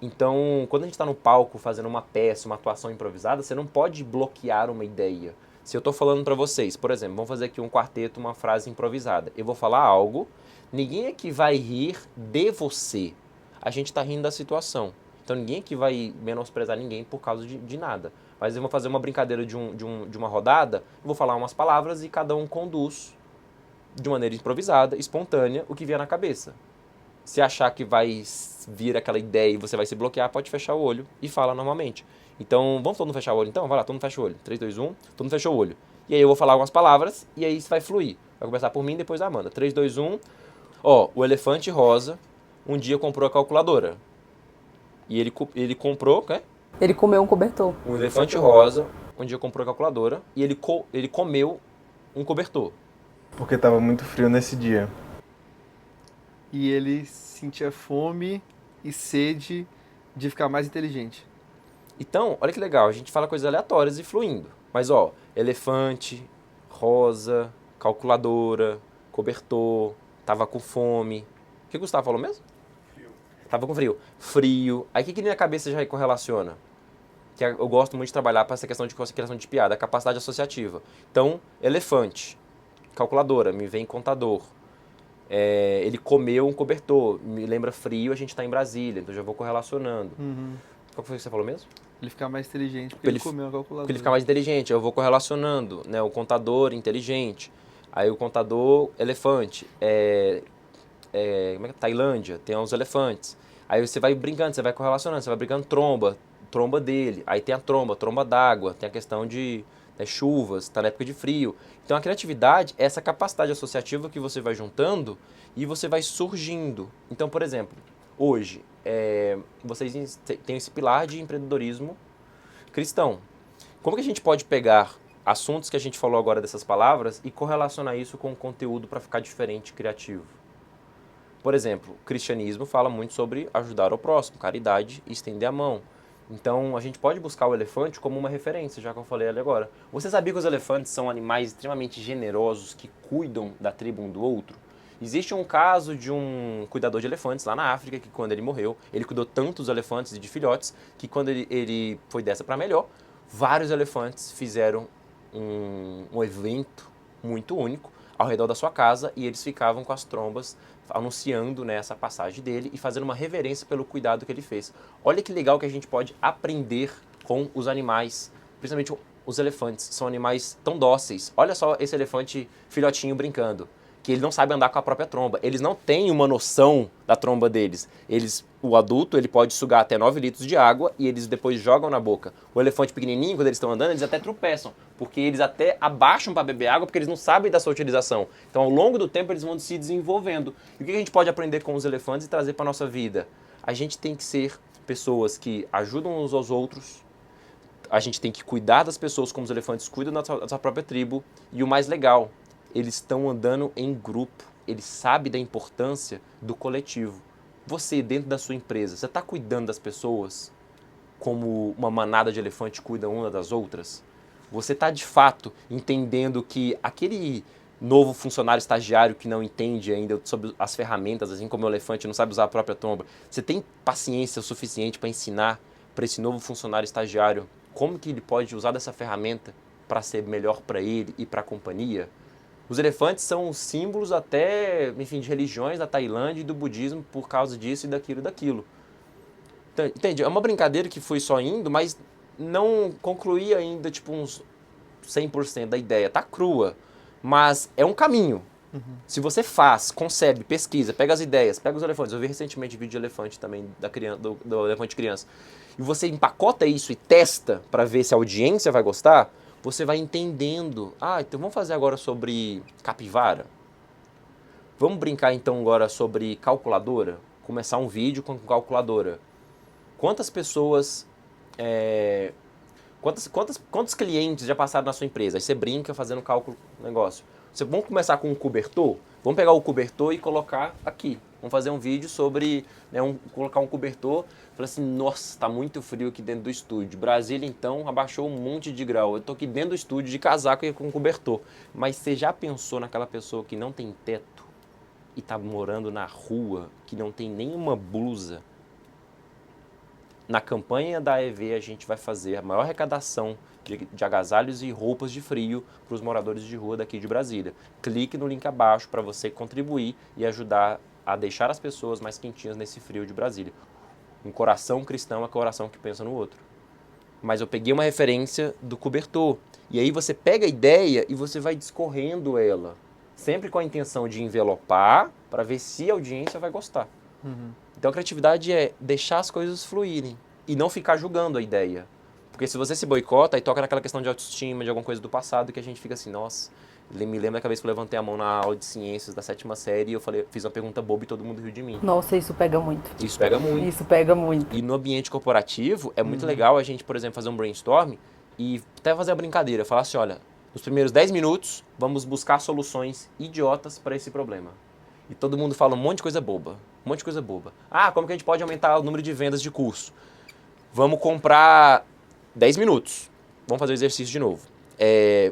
Então, quando a gente está no palco fazendo uma peça, uma atuação improvisada, você não pode bloquear uma ideia. Se eu estou falando para vocês, por exemplo, vamos fazer aqui um quarteto, uma frase improvisada. Eu vou falar algo, ninguém aqui vai rir de você. A gente está rindo da situação. Então, ninguém aqui vai menosprezar ninguém por causa de nada. Mas eu vou fazer uma brincadeira de uma rodada, eu vou falar umas palavras e cada um conduz de maneira improvisada, espontânea, o que vier na cabeça. Se achar que vai vir aquela ideia e você vai se bloquear, pode fechar o olho e fala normalmente. Então, vamos todo mundo fechar o olho então? Vai lá, todo mundo fecha o olho. 3, 2, 1, todo mundo fecha o olho. E aí eu vou falar algumas palavras e aí isso vai fluir. Vai começar por mim e depois da Amanda. 3, 2, 1. Ó, o elefante rosa um dia comprou a calculadora. E ele comprou, o quê? Ele comeu um cobertor. Um elefante rosa um dia comprou a calculadora e ele comeu um cobertor. Porque tava muito frio nesse dia. E ele sentia fome e sede de ficar mais inteligente. Então, olha que legal, a gente fala coisas aleatórias e fluindo. Mas, ó, elefante, rosa, calculadora, cobertor, tava com fome. O que o Gustavo falou mesmo? Frio. Tava com frio. Frio. Aí o que na minha cabeça já correlaciona? Que eu gosto muito de trabalhar para essa questão de criação de piada, a capacidade associativa. Então, elefante. calculadora, me vem contador. Ele comeu um cobertor, me lembra frio, a gente está em Brasília, então já vou correlacionando. Qual foi o que você falou mesmo? Ele ficar mais inteligente porque ele comeu a calculadora. Porque ele ficar mais inteligente, eu vou correlacionando, né? O contador inteligente, aí o contador elefante, como é que é? Tailândia, tem os elefantes. Aí você vai brincando, você vai correlacionando, você vai brincando tromba dele, aí tem a tromba d'água, tem a questão de chuvas, tá na época de frio. Então a criatividade é essa capacidade associativa que você vai juntando e você vai surgindo. Então, por exemplo, hoje, vocês têm esse pilar de empreendedorismo cristão. Como que a gente pode pegar assuntos que a gente falou agora dessas palavras e correlacionar isso com o conteúdo para ficar diferente, criativo? Por exemplo, o cristianismo fala muito sobre ajudar ao próximo, caridade e estender a mão. Então, a gente pode buscar o elefante como uma referência, já que eu falei ali agora. Você sabia que os elefantes são animais extremamente generosos que cuidam da tribo um do outro? Existe um caso de um cuidador de elefantes lá na África, que quando ele morreu, ele cuidou tanto dos elefantes e de filhotes, que quando ele foi dessa para melhor, vários elefantes fizeram um evento muito único ao redor da sua casa e eles ficavam com as trombas anunciando, né, essa passagem dele e fazendo uma reverência pelo cuidado que ele fez. Olha que legal que a gente pode aprender com os animais, principalmente os elefantes. São animais tão dóceis. Olha só esse elefante filhotinho brincando, que ele não sabe andar com a própria tromba. Eles não têm uma noção da tromba deles. O adulto ele pode sugar até 9 litros de água e eles depois jogam na boca. O elefante pequenininho, quando eles estão andando, eles até tropeçam, porque eles até abaixam para beber água, porque eles não sabem da sua utilização. Então, ao longo do tempo, eles vão se desenvolvendo. E o que a gente pode aprender com os elefantes e trazer para a nossa vida? A gente tem que ser pessoas que ajudam uns aos outros. A gente tem que cuidar das pessoas como os elefantes cuidam da sua própria tribo. E o mais legal, eles estão andando em grupo. Eles sabem da importância do coletivo. Você, dentro da sua empresa, você está cuidando das pessoas como uma manada de elefante cuida uma das outras? Você está, de fato, entendendo que aquele novo funcionário estagiário que não entende ainda sobre as ferramentas, assim como o elefante não sabe usar a própria tromba, você tem paciência o suficiente para ensinar para esse novo funcionário estagiário como que ele pode usar dessa ferramenta para ser melhor para ele e para a companhia? Os elefantes são símbolos até, enfim, de religiões da Tailândia e do budismo por causa disso e daquilo. Então, entende? É uma brincadeira que foi só indo, mas não concluí ainda, tipo, uns 100% da ideia. Tá crua, mas é um caminho. Se você faz, concebe, pesquisa, pega as ideias, pega os elefantes. Eu vi recentemente vídeo de elefante também, do elefante criança. E você empacota isso e testa para ver se a audiência vai gostar, você vai entendendo. Então vamos fazer agora sobre capivara? Vamos brincar então agora sobre calculadora? Começar um vídeo com calculadora. Quantas pessoas, quantos clientes já passaram na sua empresa? Aí você brinca fazendo cálculo do negócio. Vamos começar com um cobertor? Vamos pegar o cobertor e colocar aqui. Vamos fazer um vídeo sobre, colocar um cobertor. Falar assim, nossa, tá muito frio aqui dentro do estúdio. Brasília, então, abaixou um monte de grau. Eu tô aqui dentro do estúdio de casaco e com cobertor. Mas você já pensou naquela pessoa que não tem teto e tá morando na rua, que não tem nenhuma blusa? Na campanha da AEV, a gente vai fazer a maior arrecadação de agasalhos e roupas de frio para os moradores de rua daqui de Brasília. Clique no link abaixo para você contribuir e ajudar a deixar as pessoas mais quentinhas nesse frio de Brasília. Um coração cristão é coração que pensa no outro. Mas eu peguei uma referência do cobertor. E aí você pega a ideia e você vai discorrendo ela. Sempre com a intenção de envelopar para ver se a audiência vai gostar. Então a criatividade é deixar as coisas fluírem e não ficar julgando a ideia. Porque se você se boicota e toca naquela questão de autoestima, de alguma coisa do passado, que a gente fica assim, nossa, me lembra da vez que eu levantei a mão na aula de ciências da 7ª série e eu fiz uma pergunta boba e todo mundo riu de mim. Nossa, isso pega muito. Isso pega muito. Isso pega muito. E no ambiente corporativo é muito legal a gente, por exemplo, fazer um brainstorm e até fazer a brincadeira, falar assim, olha, nos primeiros 10 minutos vamos buscar soluções idiotas para esse problema. E todo mundo fala um monte de coisa boba. Como que a gente pode aumentar o número de vendas de curso? Vamos comprar 10 minutos. Vamos fazer o exercício de novo.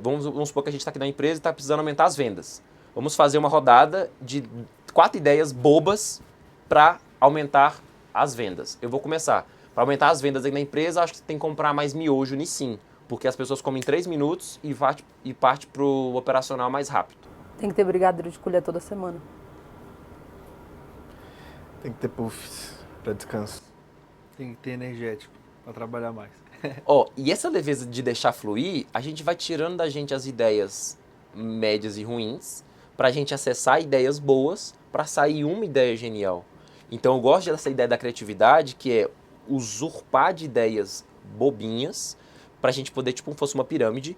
Vamos supor que a gente está aqui na empresa e está precisando aumentar as vendas. Vamos fazer uma rodada de 4 ideias bobas para aumentar as vendas. Eu vou começar. Para aumentar as vendas aqui na empresa, acho que tem que comprar mais miojo Nissin, porque as pessoas comem 3 minutos e parte para o operacional mais rápido. Tem que ter brigadeiro de colher toda semana. Tem que ter puffs para descanso. Tem que ter energético para trabalhar mais. E essa leveza de deixar fluir, a gente vai tirando da gente as ideias médias e ruins, pra gente acessar ideias boas, pra sair uma ideia genial. Então eu gosto dessa ideia da criatividade, que é usurpar de ideias bobinhas, pra gente poder, tipo, como fosse uma pirâmide,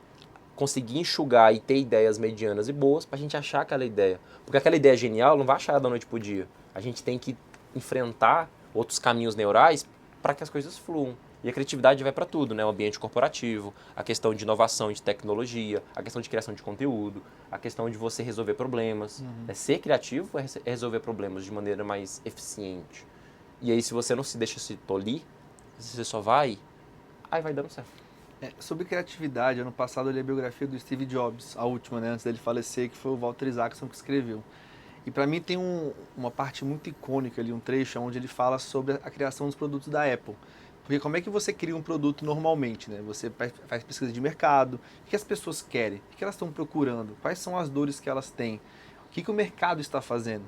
conseguir enxugar e ter ideias medianas e boas pra gente achar aquela ideia. Porque aquela ideia genial não vai achar da noite pro dia. A gente tem que enfrentar outros caminhos neurais para que as coisas fluam. E a criatividade vai para tudo, né? O ambiente corporativo, a questão de inovação e de tecnologia, a questão de criação de conteúdo, a questão de você resolver problemas. Ser criativo é resolver problemas de maneira mais eficiente. E aí, se você não se deixa se tolir, você só vai, aí vai dando certo. Sobre criatividade, ano passado eu li a biografia do Steve Jobs, a última, né, antes dele falecer, que foi o Walter Isaacson que escreveu. E para mim tem uma parte muito icônica ali, um trecho onde ele fala sobre a criação dos produtos da Apple. Porque como é que você cria um produto normalmente, né? Você faz pesquisa de mercado, o que as pessoas querem, o que elas estão procurando, quais são as dores que elas têm, o que o mercado está fazendo.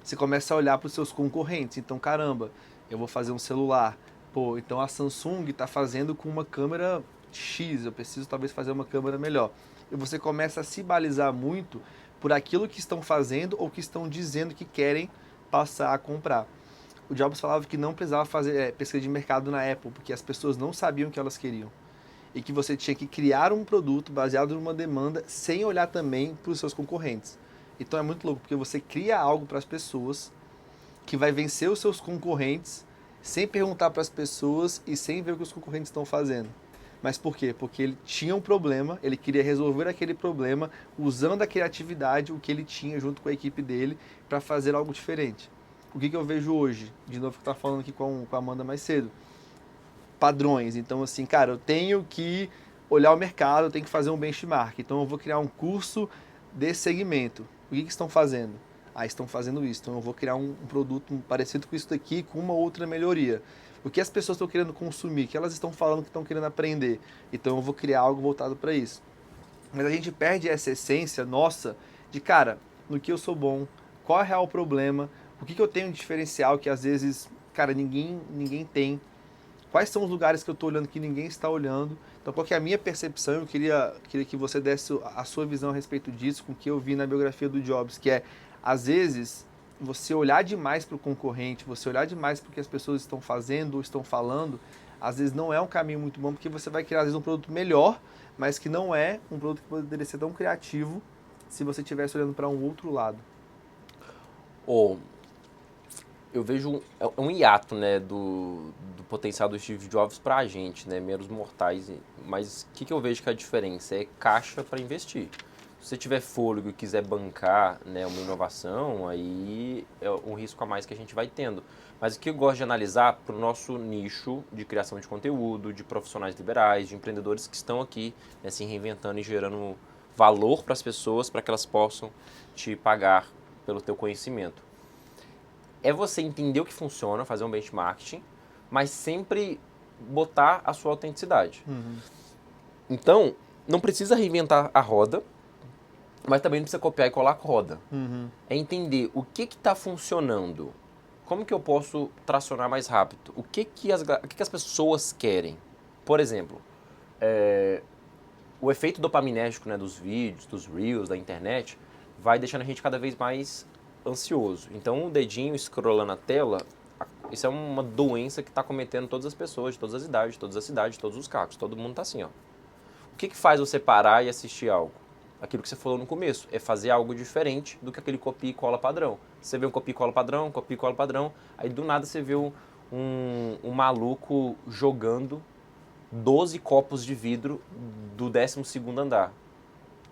Você começa a olhar para os seus concorrentes, então caramba, eu vou fazer um celular, pô, então a Samsung está fazendo com uma câmera X, eu preciso talvez fazer uma câmera melhor. E você começa a se balizar muito por aquilo que estão fazendo ou que estão dizendo que querem passar a comprar. O Jobs falava que não precisava fazer pesquisa de mercado na Apple, porque as pessoas não sabiam o que elas queriam. E que você tinha que criar um produto baseado numa demanda sem olhar também para os seus concorrentes. Então é muito louco, porque você cria algo para as pessoas que vai vencer os seus concorrentes sem perguntar para as pessoas e sem ver o que os concorrentes estão fazendo. Mas por quê? Porque ele tinha um problema, ele queria resolver aquele problema usando a criatividade, o que ele tinha junto com a equipe dele, para fazer algo diferente. O que eu vejo hoje? De novo, que eu estava falando aqui com a Amanda mais cedo. Padrões. Então, assim, cara, eu tenho que olhar o mercado, eu tenho que fazer um benchmark. Então, eu vou criar um curso desse segmento. O que estão fazendo? Estão fazendo isso. Então, eu vou criar um produto parecido com isso daqui, com uma outra melhoria. O que as pessoas estão querendo consumir, o que elas estão falando que estão querendo aprender. Então, eu vou criar algo voltado para isso. Mas a gente perde essa essência nossa de, cara, no que eu sou bom, qual é o real problema, o que eu tenho de diferencial que às vezes, cara, ninguém tem. Quais são os lugares que eu estou olhando que ninguém está olhando? Então, qual que é a minha percepção? Eu queria que você desse a sua visão a respeito disso, com o que eu vi na biografia do Jobs, que é, às vezes, você olhar demais para o concorrente, você olhar demais para o que as pessoas estão fazendo ou estão falando, às vezes não é um caminho muito bom, porque você vai criar, às vezes, um produto melhor, mas que não é um produto que poderia ser tão criativo se você estivesse olhando para um outro lado. Eu vejo um hiato, né, do potencial do Steve Jobs para a gente, né, meros mortais. Mas o que eu vejo que é a diferença? É caixa para investir. Se você tiver fôlego e quiser bancar, né, uma inovação, aí é um risco a mais que a gente vai tendo. Mas o que eu gosto de analisar para o nosso nicho de criação de conteúdo, de profissionais liberais, de empreendedores que estão aqui, né, se reinventando e gerando valor para as pessoas para que elas possam te pagar pelo teu conhecimento. É você entender o que funciona, fazer um benchmarking, mas sempre botar a sua autenticidade. Então, não precisa reinventar a roda, mas também não precisa copiar e colar a roda. É entender o que está funcionando, como que eu posso tracionar mais rápido, o que as pessoas querem. Por exemplo, o efeito dopaminérgico, né, dos vídeos, dos reels, da internet, vai deixando a gente cada vez mais ansioso. Então, o dedinho scrollando a tela, isso é uma doença que está cometendo todas as pessoas, de todas as idades, de todas as cidades, de todos os cargos. Todo mundo está assim, ó. O que faz você parar e assistir algo? Aquilo que você falou no começo, é fazer algo diferente do que aquele copia e cola padrão. Você vê um copia e cola padrão, aí do nada você vê um maluco jogando 12 copos de vidro do 12º andar.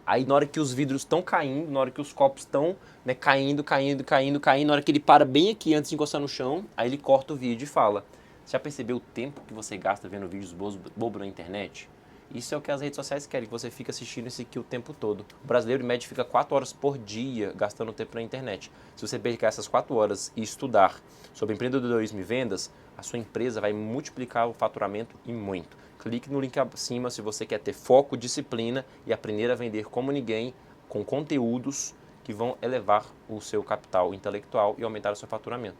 Aí na hora que os vidros estão caindo, na hora que os copos estão, né, caindo, na hora que ele para bem aqui antes de encostar no chão, aí ele corta o vídeo e fala: você já percebeu o tempo que você gasta vendo vídeos bobos na internet? Isso é o que as redes sociais querem, que você fique assistindo isso aqui o tempo todo. O brasileiro, em média, fica 4 horas por dia gastando tempo na internet. Se você pegar essas 4 horas e estudar sobre empreendedorismo e vendas, a sua empresa vai multiplicar o faturamento e muito. Clique no link acima se você quer ter foco, disciplina e aprender a vender como ninguém, com conteúdos que vão elevar o seu capital intelectual e aumentar o seu faturamento.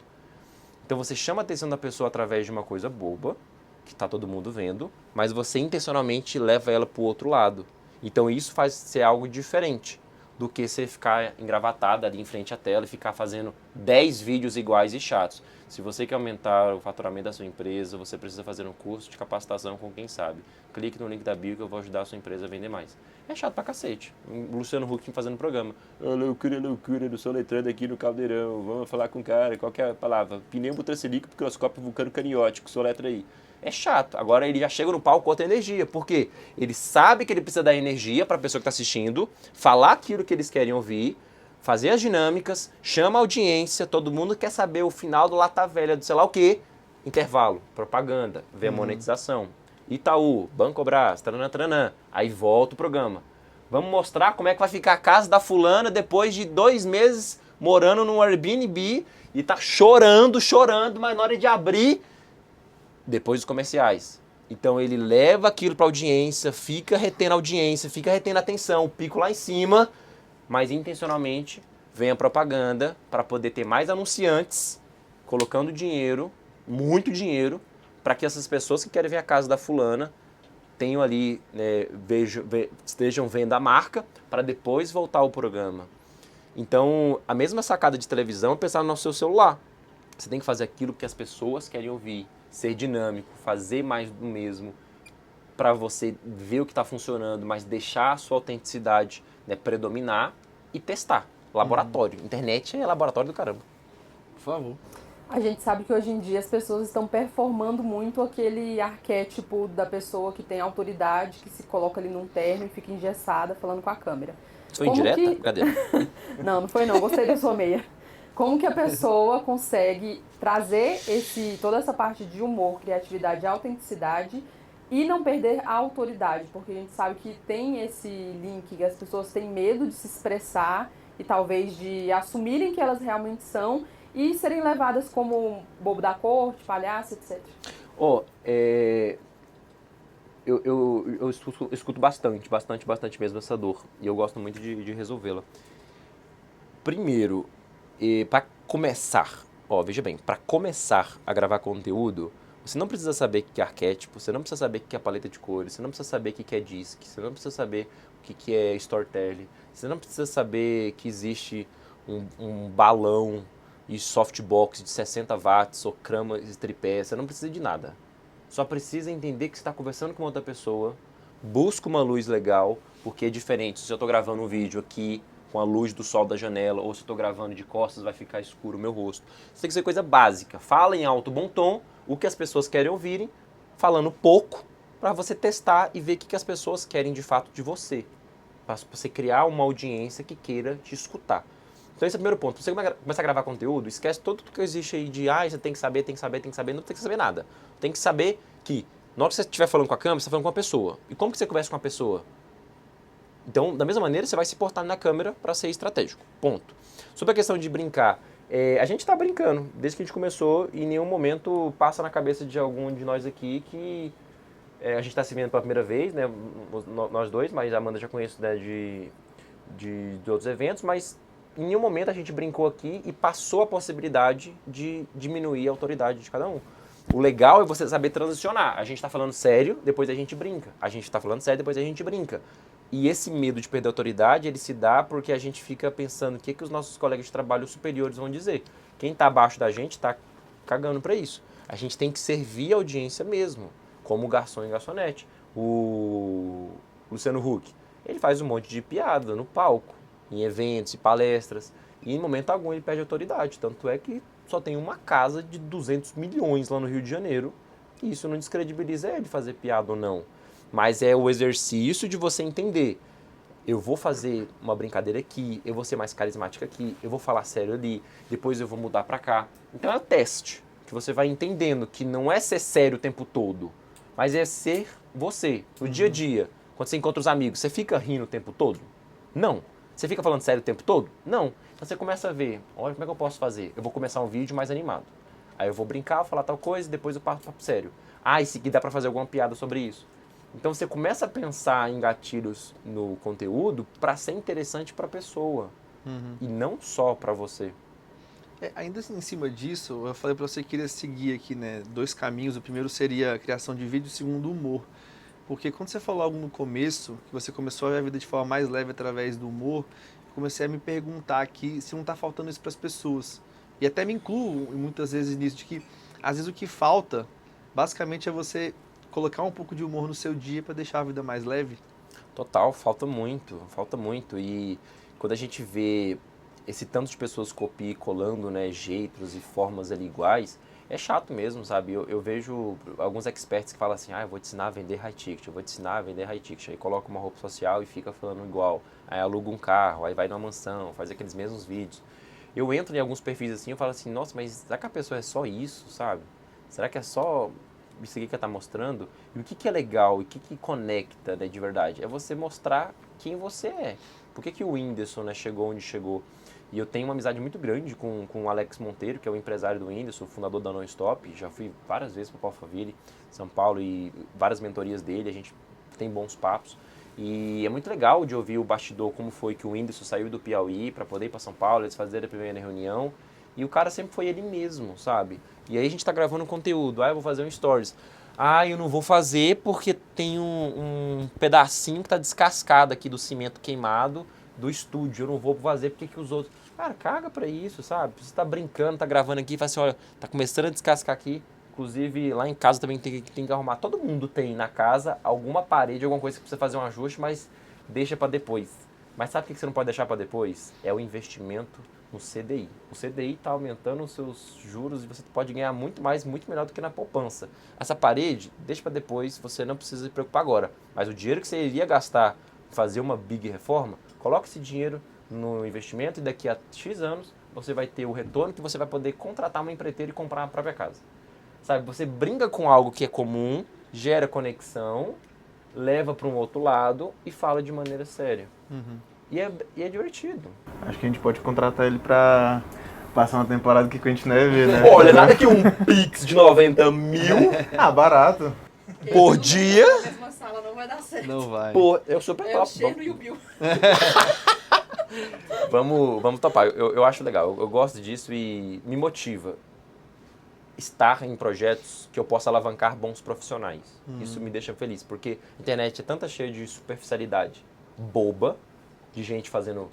Então você chama a atenção da pessoa através de uma coisa boba, que está todo mundo vendo, mas você intencionalmente leva ela para o outro lado. Então isso faz ser algo diferente do que você ficar engravatado ali em frente à tela e ficar fazendo 10 vídeos iguais e chatos. Se você quer aumentar o faturamento da sua empresa, você precisa fazer um curso de capacitação com quem sabe. Clique no link da bio que eu vou ajudar a sua empresa a vender mais. É chato pra cacete. O Luciano Huck fazendo programa. Loucura, eu sou letrando aqui no caldeirão. Vamos falar com o cara. Qual que é a palavra? Pneu butracelico, microscópio vulcano caniótico. Sou letra aí. É chato. Agora ele já chega no palco com outra energia. Por quê? Ele sabe que ele precisa dar energia para a pessoa que está assistindo, falar aquilo que eles querem ouvir, fazer as dinâmicas, chama a audiência, todo mundo quer saber o final do Lata Velha, do sei lá o quê. Intervalo, propaganda, vê a monetização. Itaú, Bancobras, taranã. Aí volta o programa. Vamos mostrar como é que vai ficar a casa da fulana depois de 2 meses morando num Airbnb e tá chorando, mas na hora de abrir, depois dos comerciais. Então ele leva aquilo para audiência, fica retendo a audiência, fica retendo a atenção, o pico lá em cima, mas intencionalmente vem a propaganda para poder ter mais anunciantes, colocando dinheiro, muito dinheiro, para que essas pessoas que querem ver a casa da fulana tenham ali, estejam vendo a marca, para depois voltar ao programa. Então, a mesma sacada de televisão é pensar no seu celular. Você tem que fazer aquilo que as pessoas querem ouvir, ser dinâmico, fazer mais do mesmo, para você ver o que está funcionando, mas deixar a sua autenticidade, predominar e testar. Laboratório. Internet é laboratório do caramba. Por favor. A gente sabe que hoje em dia as pessoas estão performando muito aquele arquétipo da pessoa que tem autoridade, que se coloca ali num terno e fica engessada falando com a câmera. Foi indireta? Cadê? Não foi não, gostei da sua meia. Como que a pessoa consegue trazer toda essa parte de humor, criatividade e autenticidade e não perder a autoridade? Porque a gente sabe que tem esse link, que as pessoas têm medo de se expressar e talvez de assumirem que elas realmente são e serem levadas como bobo da corte, palhaço, etc. Eu escuto bastante mesmo essa dor. E eu gosto muito de resolvê-la. Primeiro, para começar, veja bem, para começar a gravar conteúdo, você não precisa saber o que é arquétipo, você não precisa saber o que é paleta de cores, você não precisa saber o que é disc, você não precisa saber o que é storytelling, você não precisa saber que existe um balão e softbox de 60 watts ou crama e tripé, você não precisa de nada. Só precisa entender que você está conversando com outra pessoa, busca uma luz legal, porque é diferente. Se eu estou gravando um vídeo aqui com a luz do sol da janela, ou se eu estou gravando de costas, vai ficar escuro o meu rosto. Isso tem que ser coisa básica. Fala em alto, bom tom, o que as pessoas querem ouvirem, falando pouco, para você testar e ver o que as pessoas querem de fato de você. Para você criar uma audiência que queira te escutar. Então esse é o primeiro ponto. Você começar a gravar conteúdo, esquece tudo que existe aí de você tem que saber, não tem que saber nada. Tem que saber que, na hora que você estiver falando com a câmera, você está falando com uma pessoa. E como que você conversa com uma pessoa? Então, da mesma maneira, você vai se portar na câmera para ser estratégico. Ponto. Sobre a questão de brincar, a gente está brincando desde que a gente começou e em nenhum momento passa na cabeça de algum de nós aqui que a gente está se vendo pela primeira vez, né? Nós dois, mas a Amanda já conheço, né, de outros eventos, mas em nenhum momento a gente brincou aqui e passou a possibilidade de diminuir a autoridade de cada um. O legal é você saber transicionar. A gente está falando sério, depois a gente brinca. A gente está falando sério, depois a gente brinca. E esse medo de perder a autoridade, ele se dá porque a gente fica pensando o que os nossos colegas de trabalho superiores vão dizer. Quem está abaixo da gente está cagando para isso. A gente tem que servir a audiência mesmo, como garçom e garçonete. O Luciano Huck, ele faz um monte de piada no palco, em eventos e palestras, e em momento algum ele perde autoridade. Tanto é que só tem uma casa de 200 milhões lá no Rio de Janeiro, e isso não descredibiliza ele fazer piada ou não. Mas é o exercício de você entender. Eu vou fazer uma brincadeira aqui, eu vou ser mais carismática aqui, eu vou falar sério ali, depois eu vou mudar pra cá. Então é o teste, que você vai entendendo que não é ser sério o tempo todo, mas é ser você, no dia a dia. Quando você encontra os amigos, você fica rindo o tempo todo? Não. Você fica falando sério o tempo todo? Não. Então você começa a ver, olha, como é que eu posso fazer? Eu vou começar um vídeo mais animado. Aí eu vou brincar, falar tal coisa, depois eu passo papo sério. Em seguida dá pra fazer alguma piada sobre isso. Então você começa a pensar em gatilhos no conteúdo para ser interessante para a pessoa. E não só para você. Ainda assim, em cima disso, eu falei para você que queria seguir aqui, né, 2 caminhos. O primeiro seria a criação de vídeo, o segundo, o humor. Porque quando você falou algo no começo, que você começou a ver a vida de forma mais leve através do humor, eu comecei a me perguntar aqui se não está faltando isso para as pessoas. E até me incluo muitas vezes nisso, de que às vezes o que falta, basicamente, é você colocar um pouco de humor no seu dia para deixar a vida mais leve. Total, falta muito, falta muito. E quando a gente vê esse tanto de pessoas copiando e colando, né, jeitos e formas ali iguais, é chato mesmo, sabe? Eu vejo alguns experts que falam assim, eu vou te ensinar a vender high ticket, eu vou te ensinar a vender high ticket. Aí coloca uma roupa social e fica falando igual. Aí aluga um carro, aí vai numa mansão, faz aqueles mesmos vídeos. Eu entro em alguns perfis assim e falo assim, nossa, mas será que a pessoa é só isso, sabe? Será que é só isso aqui que ela está mostrando? E o que é legal, e o que conecta, né, de verdade? É você mostrar quem você é. Por que o Whindersson, né, chegou onde chegou? E eu tenho uma amizade muito grande com o Alex Monteiro, que é o empresário do Whindersson, fundador da Non-Stop. Já fui várias vezes para o Alphaville, São Paulo, e várias mentorias dele, a gente tem bons papos. E é muito legal de ouvir o bastidor, como foi que o Whindersson saiu do Piauí para poder ir para São Paulo, eles fazerem a primeira reunião. E o cara sempre foi ele mesmo, sabe? E aí a gente tá gravando um conteúdo, eu vou fazer um stories. Eu não vou fazer porque tem um pedacinho que tá descascado aqui do cimento queimado do estúdio. Eu não vou fazer porque que os outros... Cara, caga pra isso, sabe? Você tá brincando, tá gravando aqui e fala assim, olha, tá começando a descascar aqui. Inclusive, lá em casa também tem que arrumar. Todo mundo tem na casa alguma parede, alguma coisa que precisa fazer um ajuste, mas deixa pra depois. Mas sabe o que você não pode deixar pra depois? É o investimento no CDI. O CDI está aumentando os seus juros e você pode ganhar muito mais, muito melhor do que na poupança. Essa parede, deixa para depois, você não precisa se preocupar agora. Mas o dinheiro que você iria gastar em fazer uma big reforma, coloque esse dinheiro no investimento e daqui a X anos você vai ter o retorno que você vai poder contratar uma empreiteira e comprar a própria casa. Sabe, você brinca com algo que é comum, gera conexão, leva para um outro lado e fala de maneira séria. E é divertido. Acho que a gente pode contratar ele pra passar uma temporada aqui com a gente não ia ver, né? Olha, nada que um Pix de 90 mil Barato. por dia. Na mesma sala não vai dar certo. Não vai. Pô, eu super É o top. Xeno e o Bill. Vamos topar. Eu acho legal. Eu gosto disso e me motiva estar em projetos que eu possa alavancar bons profissionais. Isso me deixa feliz, porque a internet é tanta cheia de superficialidade boba, de gente fazendo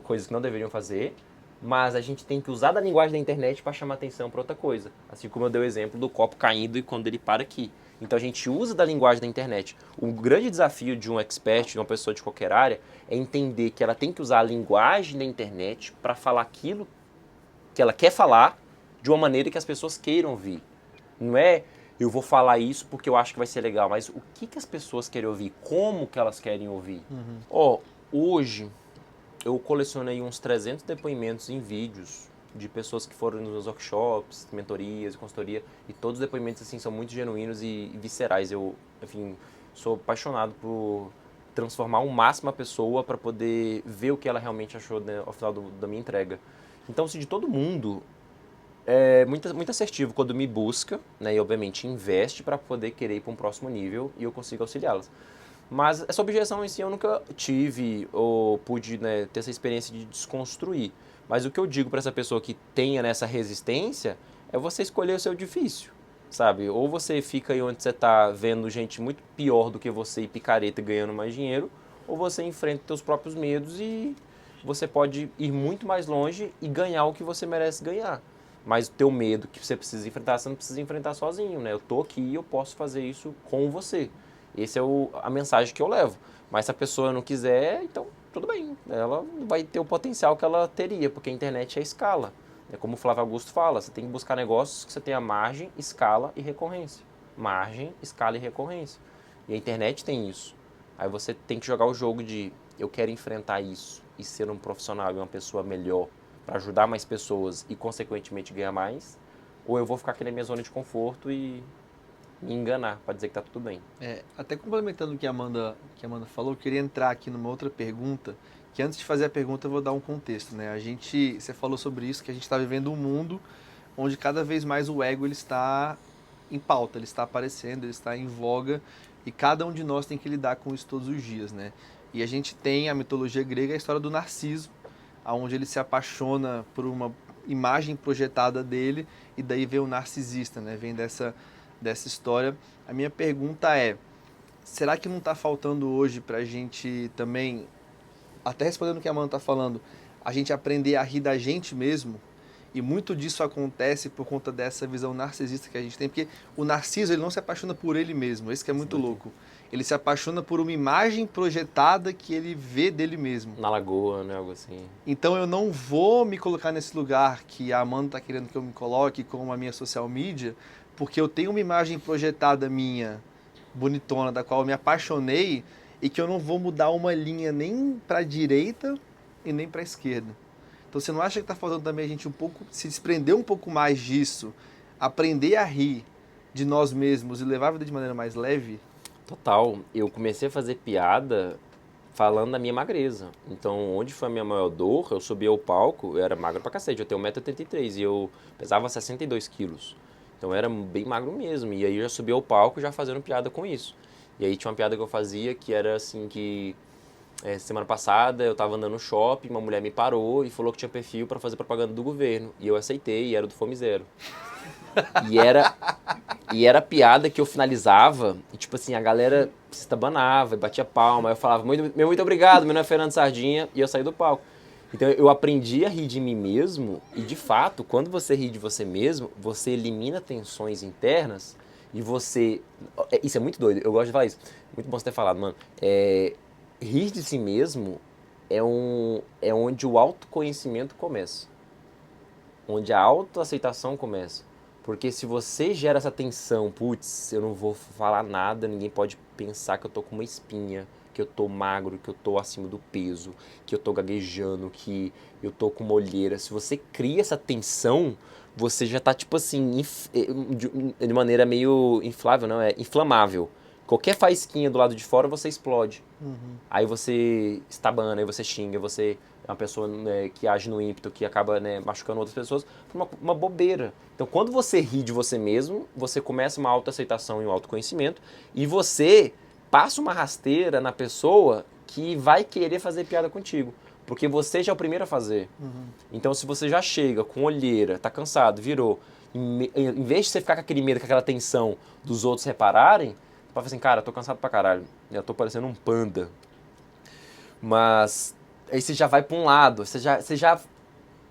coisas que não deveriam fazer, mas a gente tem que usar da linguagem da internet para chamar atenção para outra coisa. Assim como eu dei o exemplo do copo caindo e quando ele para aqui. Então a gente usa da linguagem da internet. O grande desafio de um expert, de uma pessoa de qualquer área, é entender que ela tem que usar a linguagem da internet para falar aquilo que ela quer falar de uma maneira que as pessoas queiram ouvir. Não é eu vou falar isso porque eu acho que vai ser legal, mas o que as pessoas querem ouvir? Como que elas querem ouvir? Hoje eu colecionei uns 300 depoimentos em vídeos de pessoas que foram nos meus workshops, mentorias, consultoria, e todos os depoimentos assim são muito genuínos e viscerais. Eu, enfim, sou apaixonado por transformar ao máximo a pessoa para poder ver o que ela realmente achou, né, ao final da minha entrega. Então, assim, de todo mundo, é muito assertivo quando me busca, né, e obviamente investe para poder querer ir para um próximo nível e eu consigo auxiliá-las. Mas essa objeção em si eu nunca tive ou pude, né, ter essa experiência de desconstruir. Mas o que eu digo para essa pessoa que tenha nessa resistência é você escolher o seu difícil, sabe? Ou você fica aí onde você está vendo gente muito pior do que você e picareta ganhando mais dinheiro, ou você enfrenta seus próprios medos e você pode ir muito mais longe e ganhar o que você merece ganhar. Mas o teu medo que você precisa enfrentar, você não precisa enfrentar sozinho, né? Eu tô aqui e eu posso fazer isso com você. Essa é a mensagem que eu levo. Mas se a pessoa não quiser, então tudo bem. Ela não vai ter o potencial que ela teria, porque a internet é escala. É como o Flávio Augusto fala, você tem que buscar negócios que você tenha margem, escala e recorrência. Margem, escala e recorrência. E a internet tem isso. Aí você tem que jogar o jogo de eu quero enfrentar isso e ser um profissional e uma pessoa melhor para ajudar mais pessoas e, consequentemente, ganhar mais. Ou eu vou ficar aqui na minha zona de conforto e me enganar para dizer que tá tudo bem. Até complementando o que a Amanda falou, eu queria entrar aqui numa outra pergunta, que antes de fazer a pergunta eu vou dar um contexto, né? Você falou sobre isso, que a gente está vivendo um mundo onde cada vez mais o ego ele está em pauta, ele está aparecendo, ele está em voga, e cada um de nós tem que lidar com isso todos os dias, né? E a gente tem a mitologia grega, a história do Narciso, onde ele se apaixona por uma imagem projetada dele e daí vem o narcisista, né? Vem dessa história. A minha pergunta é, será que não está faltando hoje para a gente também, até respondendo o que a Amanda está falando, a gente aprender a rir da gente mesmo? E muito disso acontece por conta dessa visão narcisista que a gente tem, porque o narciso ele não se apaixona por ele mesmo, esse que é muito louco. Ele se apaixona por uma imagem projetada que ele vê dele mesmo. Na lagoa, né? Algo assim. Então eu não vou me colocar nesse lugar que a Amanda está querendo que eu me coloque com a minha social media, porque eu tenho uma imagem projetada minha, bonitona, da qual eu me apaixonei, e que eu não vou mudar uma linha nem para a direita e nem para a esquerda. Então você não acha que está faltando também a gente um pouco, se desprender um pouco mais disso, aprender a rir de nós mesmos e levar a vida de maneira mais leve? Total. Eu comecei a fazer piada falando da minha magreza. Então, onde foi a minha maior dor, eu subi ao palco, eu era magro pra cacete, eu tenho 1,83 m e eu pesava 62 quilos. Então, eu era bem magro mesmo. E aí, eu já subi ao palco já fazendo piada com isso. E aí, tinha uma piada que eu fazia que era assim que... semana passada, eu tava andando no shopping, uma mulher me parou e falou que tinha perfil para fazer propaganda do governo. E eu aceitei, e era do Fome Zero. E era piada que eu finalizava, e tipo assim, a galera se estabanava, batia palma, eu falava, muito obrigado, meu nome é Fernando Sardinha, e eu saí do palco. Então eu aprendi a rir de mim mesmo, e de fato, quando você ri de você mesmo, você elimina tensões internas, e você... Isso é muito doido, eu gosto de falar isso. Muito bom você ter falado, mano. Rir de si mesmo é onde o autoconhecimento começa. Onde a autoaceitação começa. Porque se você gera essa tensão, putz, eu não vou falar nada, ninguém pode pensar que eu tô com uma espinha, que eu tô magro, que eu tô acima do peso, que eu tô gaguejando, que eu tô com uma olheira. Se você cria essa tensão, você já tá, tipo assim, de maneira meio inflável, não, é inflamável. Qualquer faísquinha do lado de fora, você explode. Aí você estabana, aí você xinga, você é uma pessoa, né, que age no ímpeto, que acaba, né, machucando outras pessoas por uma bobeira. Então, quando você ri de você mesmo, você começa uma autoaceitação e um autoconhecimento, e você passa uma rasteira na pessoa que vai querer fazer piada contigo. Porque você já é o primeiro a fazer. Então, se você já chega com olheira, tá cansado, virou, em vez de você ficar com aquele medo, com aquela tensão dos outros repararem, você fala assim, cara, eu tô cansado pra caralho, eu tô parecendo um panda. Mas aí você já vai pra um lado, você já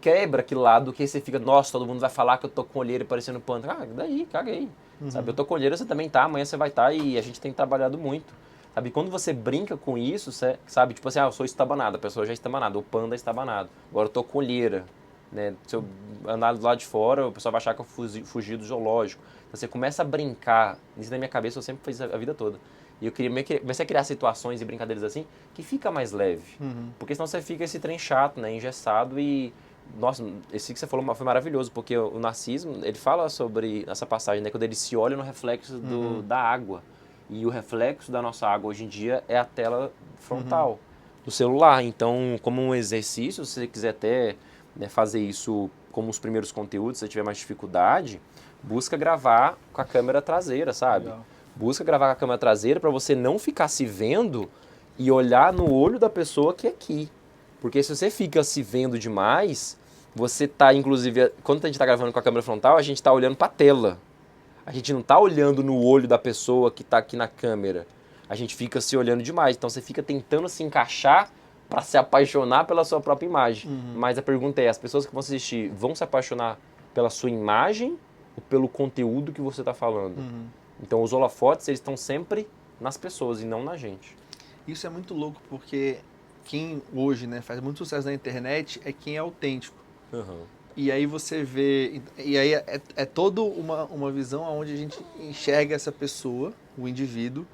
quebra aquele lado que aí você fica, nossa, todo mundo vai falar que eu tô com olheira parecendo um panda. Ah, daí, caguei. Sabe, eu tô com olheira, você também tá, amanhã você vai estar, e a gente tem trabalhado muito. Sabe, quando você brinca com isso, você, sabe, tipo assim, eu sou estabanado, a pessoa já é estabanada, o panda é estabanado. Agora eu tô com olheira, né? Se eu andar do lado de fora, o pessoal vai achar que eu fugi do zoológico. Então você começa a brincar, isso na minha cabeça eu sempre fiz a vida toda. E eu comecei a criar situações e brincadeiras assim, que fica mais leve. Porque senão você fica esse trem chato, né, engessado e... Nossa, esse que você falou foi maravilhoso, porque o narcisismo, ele fala sobre essa passagem, né, quando ele se olha no reflexo da água. E o reflexo da nossa água hoje em dia é a tela frontal do celular. Então, como um exercício, se você quiser até, né, fazer isso como os primeiros conteúdos, se você tiver mais dificuldade, busca gravar com a câmera traseira, sabe? Legal. Busca gravar com a câmera traseira para você não ficar se vendo e olhar no olho da pessoa que é aqui. Porque se você fica se vendo demais, você tá, inclusive, quando a gente tá gravando com a câmera frontal, a gente tá olhando pra tela. A gente não tá olhando no olho da pessoa que tá aqui na câmera. A gente fica se olhando demais. Então você fica tentando se encaixar para se apaixonar pela sua própria imagem. Mas a pergunta é, as pessoas que vão assistir vão se apaixonar pela sua imagem ou pelo conteúdo que você tá falando? Então os holofotes, eles estão sempre nas pessoas e não na gente. Isso é muito louco, porque quem hoje, né, faz muito sucesso na internet é quem é autêntico. E aí você vê... E aí é toda uma visão onde a gente enxerga essa pessoa, o indivíduo,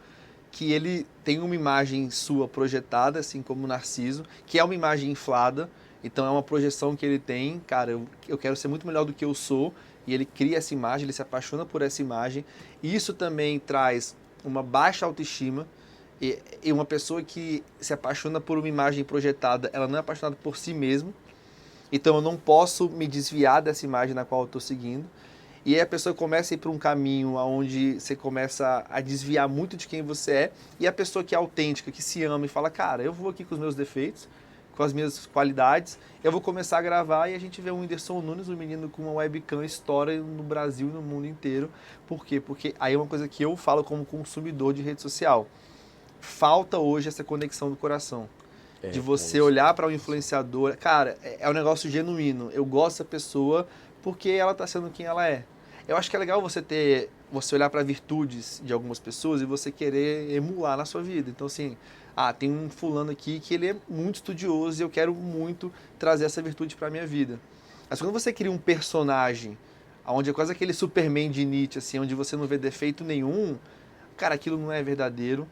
que ele tem uma imagem sua projetada, assim como o Narciso, que é uma imagem inflada. Então é uma projeção que ele tem, cara, eu quero ser muito melhor do que eu sou, e ele cria essa imagem, ele se apaixona por essa imagem. E isso também traz uma baixa autoestima, e uma pessoa que se apaixona por uma imagem projetada, ela não é apaixonada por si mesma. Então eu não posso me desviar dessa imagem na qual eu estou seguindo. E aí a pessoa começa a ir para um caminho onde você começa a desviar muito de quem você é. E a pessoa que é autêntica, que se ama e fala, cara, eu vou aqui com os meus defeitos, com as minhas qualidades, eu vou começar a gravar e a gente vê o Whindersson Nunes, um menino com uma webcam, estoura no Brasil e no mundo inteiro. Por quê? Porque aí é uma coisa que eu falo como consumidor de rede social. Falta hoje essa conexão do coração. De você olhar para o influenciador. Cara, é um negócio genuíno. Eu gosto dessa pessoa porque ela está sendo quem ela é. Eu acho que é legal você olhar para virtudes de algumas pessoas e você querer emular na sua vida. Então, assim, tem um fulano aqui que ele é muito estudioso e eu quero muito trazer essa virtude para minha vida. Mas quando você cria um personagem, onde é quase aquele Superman de Nietzsche, assim, onde você não vê defeito nenhum, cara, aquilo não é verdadeiro.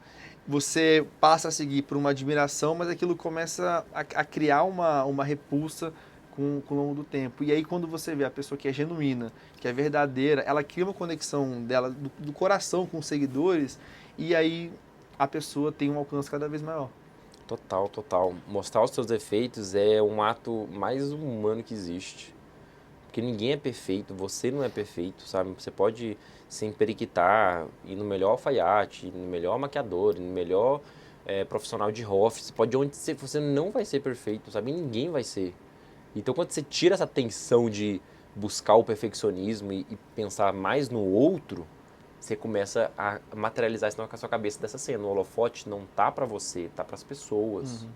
Você passa a seguir por uma admiração, mas aquilo começa a criar uma repulsa com o longo do tempo. E aí quando você vê a pessoa que é genuína, que é verdadeira, ela cria uma conexão dela, do coração com os seguidores, e aí a pessoa tem um alcance cada vez maior. Total, total. Mostrar os seus defeitos é um ato mais humano que existe. Porque ninguém é perfeito, você não é perfeito, sabe? Você pode se emperiquitar, ir no melhor alfaiate, ir no melhor maquiador, ir no melhor profissional de office, você pode ir onde você não vai ser perfeito, sabe? Ninguém vai ser. Então quando você tira essa tensão de buscar o perfeccionismo e pensar mais no outro, você começa a materializar isso na sua cabeça dessa cena. O holofote não tá para você, tá para as pessoas. Uhum.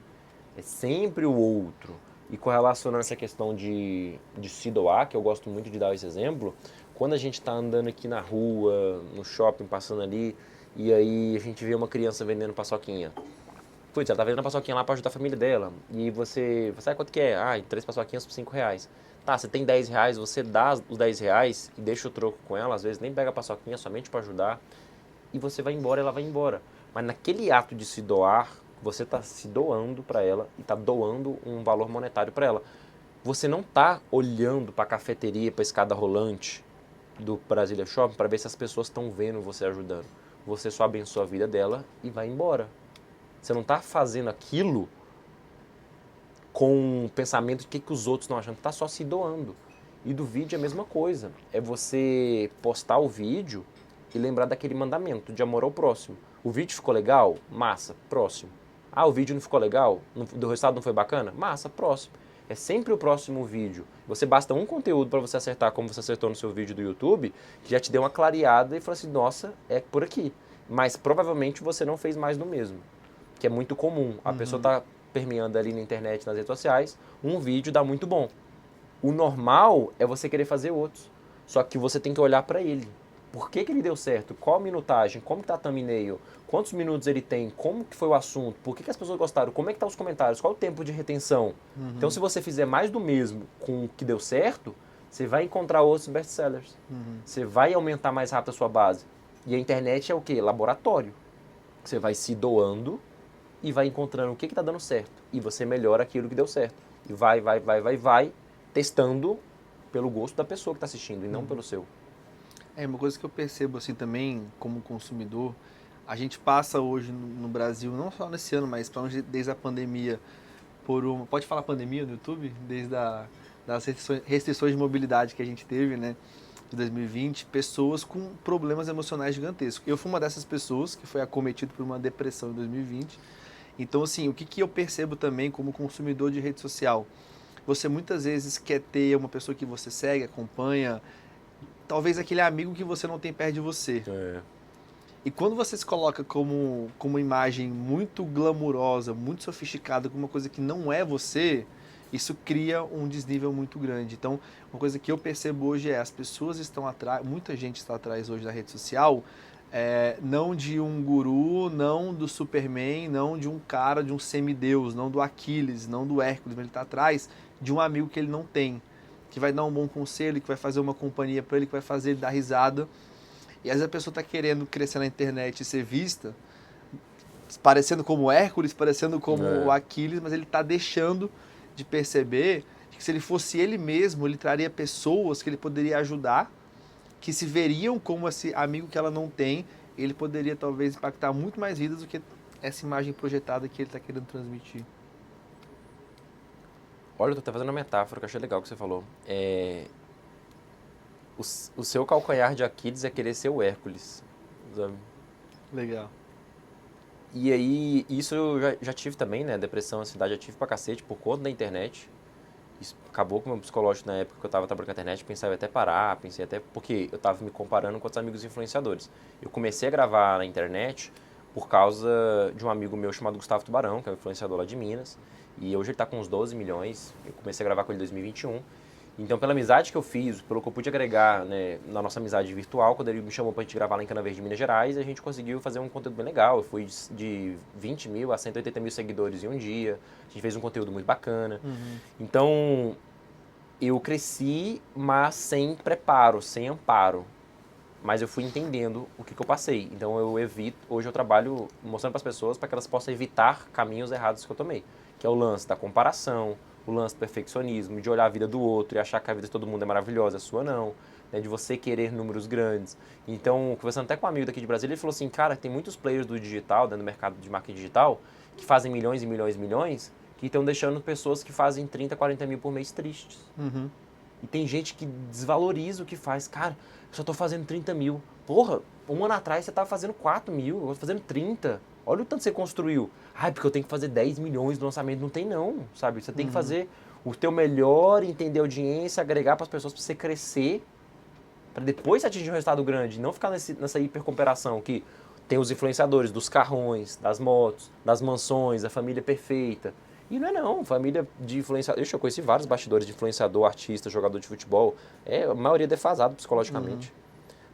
É sempre o outro. E correlacionando essa questão de se doar, que eu gosto muito de dar esse exemplo, quando a gente está andando aqui na rua, no shopping, passando ali, e aí a gente vê uma criança vendendo paçoquinha. Putz, ela tá vendendo a paçoquinha lá para ajudar a família dela. E você sabe quanto que é? 3 paçoquinhas por R$5. Tá, você tem R$10, você dá os R$10 e deixa o troco com ela, às vezes nem pega a paçoquinha somente para ajudar, e você vai embora, ela vai embora. Mas naquele ato de se doar, você está se doando para ela e está doando um valor monetário para ela. Você não está olhando para a cafeteria, para a escada rolante do Brasília Shopping para ver se as pessoas estão vendo você ajudando. Você só abençoa a vida dela e vai embora. Você não está fazendo aquilo com o pensamento de que os outros estão achando. Está só se doando. E do vídeo é a mesma coisa. É você postar o vídeo e lembrar daquele mandamento de amor ao próximo. O vídeo ficou legal? Massa, próximo. O vídeo não ficou legal? O resultado não foi bacana? Massa, próximo. É sempre o próximo vídeo. Você basta um conteúdo para você acertar como você acertou no seu vídeo do YouTube, que já te deu uma clareada e falou assim, nossa, é por aqui. Mas provavelmente você não fez mais do mesmo. Que é muito comum. A pessoa está permeando ali na internet, nas redes sociais, um vídeo dá muito bom. O normal é você querer fazer outros. Só que você tem que olhar para ele. Por que ele deu certo? Qual a minutagem? Como que tá a thumbnail? Quantos minutos ele tem? Como que foi o assunto? Por que as pessoas gostaram? Como é que tá os comentários? Qual o tempo de retenção? Então, se você fizer mais do mesmo com o que deu certo, você vai encontrar outros best-sellers. Você vai aumentar mais rápido a sua base. E a internet é o quê? Laboratório. Você vai se doando e vai encontrando o que tá dando certo. E você melhora aquilo que deu certo. E vai, testando pelo gosto da pessoa que está assistindo e não pelo seu. É uma coisa que eu percebo assim também como consumidor, a gente passa hoje no Brasil, não só nesse ano, mas desde a pandemia, pode falar pandemia no YouTube? Desde das restrições de mobilidade que a gente teve, né, de 2020, pessoas com problemas emocionais gigantescos. Eu fui uma dessas pessoas que foi acometido por uma depressão em 2020. Então, assim, o que eu percebo também como consumidor de rede social? Você muitas vezes quer ter uma pessoa que você segue, acompanha, talvez aquele amigo que você não tem perto de você. E quando você se coloca como uma imagem muito glamurosa, muito sofisticada, com uma coisa que não é você, isso cria um desnível muito grande. Então, uma coisa que eu percebo hoje as pessoas estão atrás, muita gente está atrás hoje da rede social, não de um guru, não do Superman, não de um cara, de um semideus, não do Aquiles, não do Hércules, mas ele está atrás de um amigo que ele não tem, que vai dar um bom conselho, que vai fazer uma companhia para ele, que vai fazer ele dar risada. E às vezes a pessoa está querendo crescer na internet e ser vista, parecendo como Hércules, parecendo como o Aquiles, mas ele está deixando de perceber que se ele fosse ele mesmo, ele traria pessoas que ele poderia ajudar, que se veriam como esse amigo que ela não tem, ele poderia talvez impactar muito mais vidas do que essa imagem projetada que ele está querendo transmitir. Olha, eu tô até fazendo uma metáfora que eu achei legal que você falou. O seu calcanhar de Aquiles é querer ser o Hércules. Sabe? Legal. E aí, isso eu já tive também, né? Depressão, ansiedade, já tive pra cacete por conta da internet. Isso acabou com o meu psicológico na época que eu tava trabalhando com a internet. Pensei até parar, pensei até... Porque eu tava me comparando com outros amigos influenciadores. Eu comecei a gravar na internet por causa de um amigo meu chamado Gustavo Tubarão, que é um influenciador lá de Minas. E hoje ele tá com uns 12 milhões. Eu comecei a gravar com ele em 2021. Então, pela amizade que eu fiz, pelo que eu pude agregar, né, na nossa amizade virtual, quando ele me chamou pra gente gravar lá em Cana Verde, Minas Gerais, a gente conseguiu fazer um conteúdo bem legal. Eu fui de 20 mil a 180 mil seguidores em um dia. A gente fez um conteúdo muito bacana. Então, eu cresci, mas sem preparo, sem amparo. Mas eu fui entendendo o que eu passei. Então, eu evito... Hoje eu trabalho mostrando para as pessoas para que elas possam evitar caminhos errados que eu tomei. Que é o lance da comparação, o lance do perfeccionismo, de olhar a vida do outro e achar que a vida de todo mundo é maravilhosa, a sua não, né, de você querer números grandes. Então, conversando até com um amigo daqui de Brasília, ele falou assim, cara, tem muitos players do digital, dentro do mercado de marketing digital, que fazem milhões e milhões e milhões, que estão deixando pessoas que fazem 30, 40 mil por mês tristes. E tem gente que desvaloriza o que faz. Cara, eu só tô fazendo 30 mil. Porra, um ano atrás você tava fazendo 4 mil, eu tô fazendo 30. Olha o tanto que você construiu. Ai, porque eu tenho que fazer 10 milhões no lançamento. Não tem não, sabe? Você tem que fazer o teu melhor, entender a audiência, agregar para as pessoas para você crescer, para depois você atingir um resultado grande. Não ficar nessa hipercomparação que tem os influenciadores dos carrões, das motos, das mansões, a família perfeita. E não é não, família de influenciador. Eu conheci vários bastidores de influenciador, artista, jogador de futebol. A maioria é defasado psicologicamente.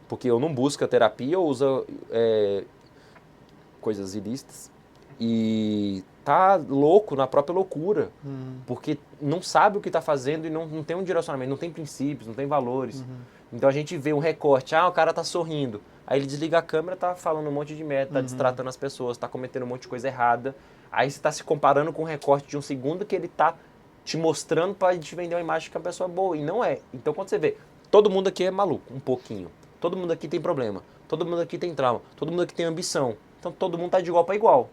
Porque ou não busca terapia ou usa coisas ilícitas. E tá louco na própria loucura. Porque não sabe o que tá fazendo e não tem um direcionamento, não tem princípios, não tem valores. Então a gente vê um recorte, o cara tá sorrindo. Aí ele desliga a câmera, tá falando um monte de merda, tá destratando as pessoas, tá cometendo um monte de coisa errada. Aí você tá se comparando com um recorte de um segundo que ele tá te mostrando pra te vender uma imagem que é uma pessoa boa. E não é. Então quando você vê, todo mundo aqui é maluco, um pouquinho. Todo mundo aqui tem problema. Todo mundo aqui tem trauma. Todo mundo aqui tem ambição. Então todo mundo tá de igual para igual.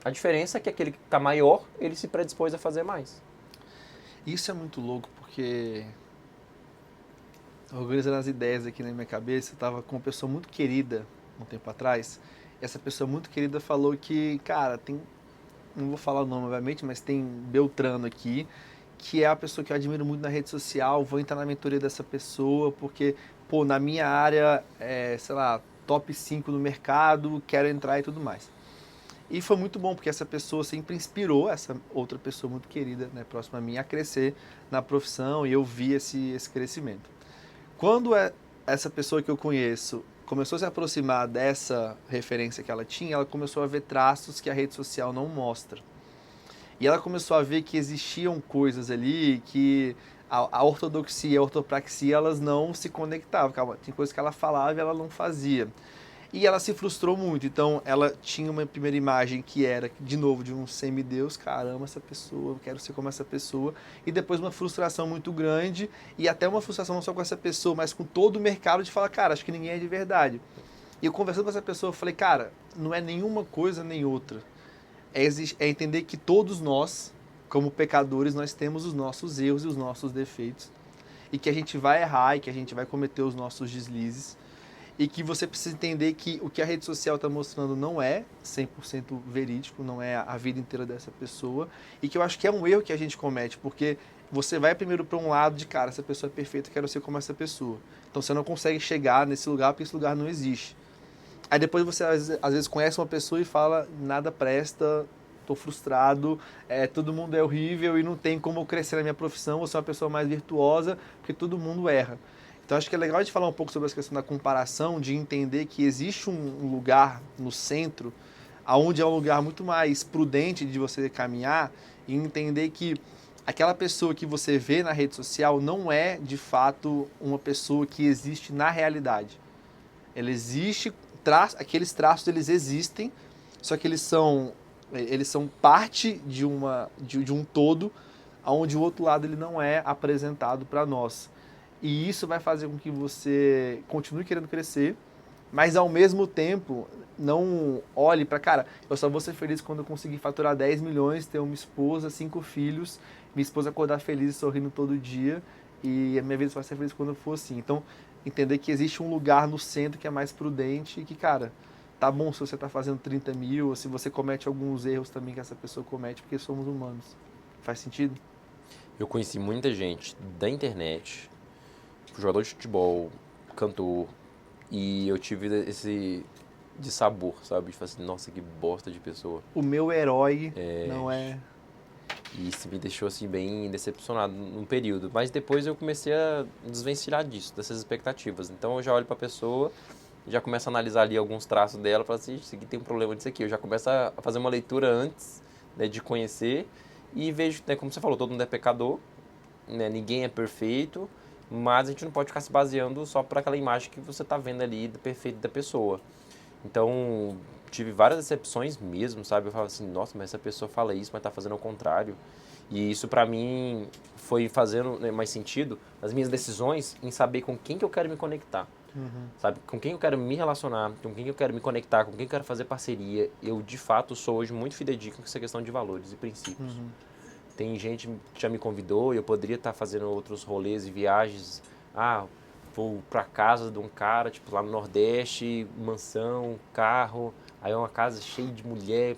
A diferença é que aquele que tá maior, ele se predispôs a fazer mais. Isso é muito louco, porque organizando as ideias aqui na minha cabeça, eu tava com uma pessoa muito querida um tempo atrás. E essa pessoa muito querida falou que, cara, tem, não vou falar o nome obviamente, mas tem Beltrano aqui, que é a pessoa que eu admiro muito na rede social, vou entrar na mentoria dessa pessoa, porque, pô, na minha área, sei lá, top 5 no mercado, quero entrar e tudo mais. E foi muito bom, porque essa pessoa sempre inspirou essa outra pessoa muito querida, né, próxima a mim, a crescer na profissão, e eu vi esse crescimento. Quando essa pessoa que eu conheço começou a se aproximar dessa referência que ela tinha, ela começou a ver traços que a rede social não mostra. E ela começou a ver que existiam coisas ali que a ortodoxia e a ortopraxia, elas não se conectavam. Tem coisas que ela falava e ela não fazia. E ela se frustrou muito. Então, ela tinha uma primeira imagem que era, de novo, de um semideus. Caramba, essa pessoa, eu quero ser como essa pessoa. E depois uma frustração muito grande. E até uma frustração não só com essa pessoa, mas com todo o mercado de falar, cara, acho que ninguém é de verdade. E eu conversando com essa pessoa, eu falei, cara, não é nenhuma coisa nem outra. É entender que todos nós, como pecadores, nós temos os nossos erros e os nossos defeitos. E que a gente vai errar e que a gente vai cometer os nossos deslizes. E que você precisa entender que o que a rede social está mostrando não é 100% verídico, não é a vida inteira dessa pessoa. E que eu acho que é um erro que a gente comete, porque você vai primeiro para um lado de, cara, essa pessoa é perfeita, eu quero ser como essa pessoa. Então você não consegue chegar nesse lugar porque esse lugar não existe. Aí depois você às vezes conhece uma pessoa e fala, nada presta, estou frustrado, todo mundo é horrível e não tem como eu crescer na minha profissão, vou ser uma pessoa mais virtuosa, porque todo mundo erra. Então acho que é legal a gente falar um pouco sobre essa questão da comparação, de entender que existe um lugar no centro, onde é um lugar muito mais prudente de você caminhar, e entender que aquela pessoa que você vê na rede social não é, de fato, uma pessoa que existe na realidade. Ela existe, aqueles traços eles existem, só que eles são parte de um todo, onde o outro lado ele não é apresentado para nós. E isso vai fazer com que você continue querendo crescer, mas ao mesmo tempo não olhe para, cara, eu só vou ser feliz quando eu conseguir faturar 10 milhões, ter uma esposa, 5 filhos, minha esposa acordar feliz e sorrindo todo dia, e a minha vida só vai ser feliz quando eu for assim. Então, entender que existe um lugar no centro que é mais prudente e que, cara, tá bom se você está fazendo 30 mil, ou se você comete alguns erros também que essa pessoa comete, porque somos humanos. Faz sentido? Eu conheci muita gente da internet, jogador de futebol, cantor, e eu tive esse dissabor, sabe? De falar assim, nossa, que bosta de pessoa. O meu herói não é... E isso me deixou assim bem decepcionado num período. Mas depois eu comecei a desvencilhar disso, dessas expectativas. Então eu já olho pra pessoa, já começo a analisar ali alguns traços dela, falo assim, isso aqui tem um problema disso aqui. Eu já começo a fazer uma leitura antes, né, de conhecer e vejo, né, como você falou, todo mundo é pecador, né, ninguém é perfeito, mas a gente não pode ficar se baseando só por aquela imagem que você tá vendo ali do perfeito da pessoa. Então, tive várias decepções mesmo, sabe? Eu falava assim, nossa, mas essa pessoa fala isso, mas tá fazendo ao contrário. E isso pra mim foi fazendo, né, mais sentido nas minhas decisões em saber com quem que eu quero me conectar. Sabe? Com quem eu quero me relacionar, com quem eu quero me conectar, com quem eu quero fazer parceria. Eu, de fato, sou hoje muito fidedigno com essa questão de valores e princípios. Tem gente que já me convidou e eu poderia estar fazendo outros rolês e viagens. Ah, vou pra casa de um cara, tipo, lá no Nordeste, mansão, carro, aí é uma casa cheia de mulher.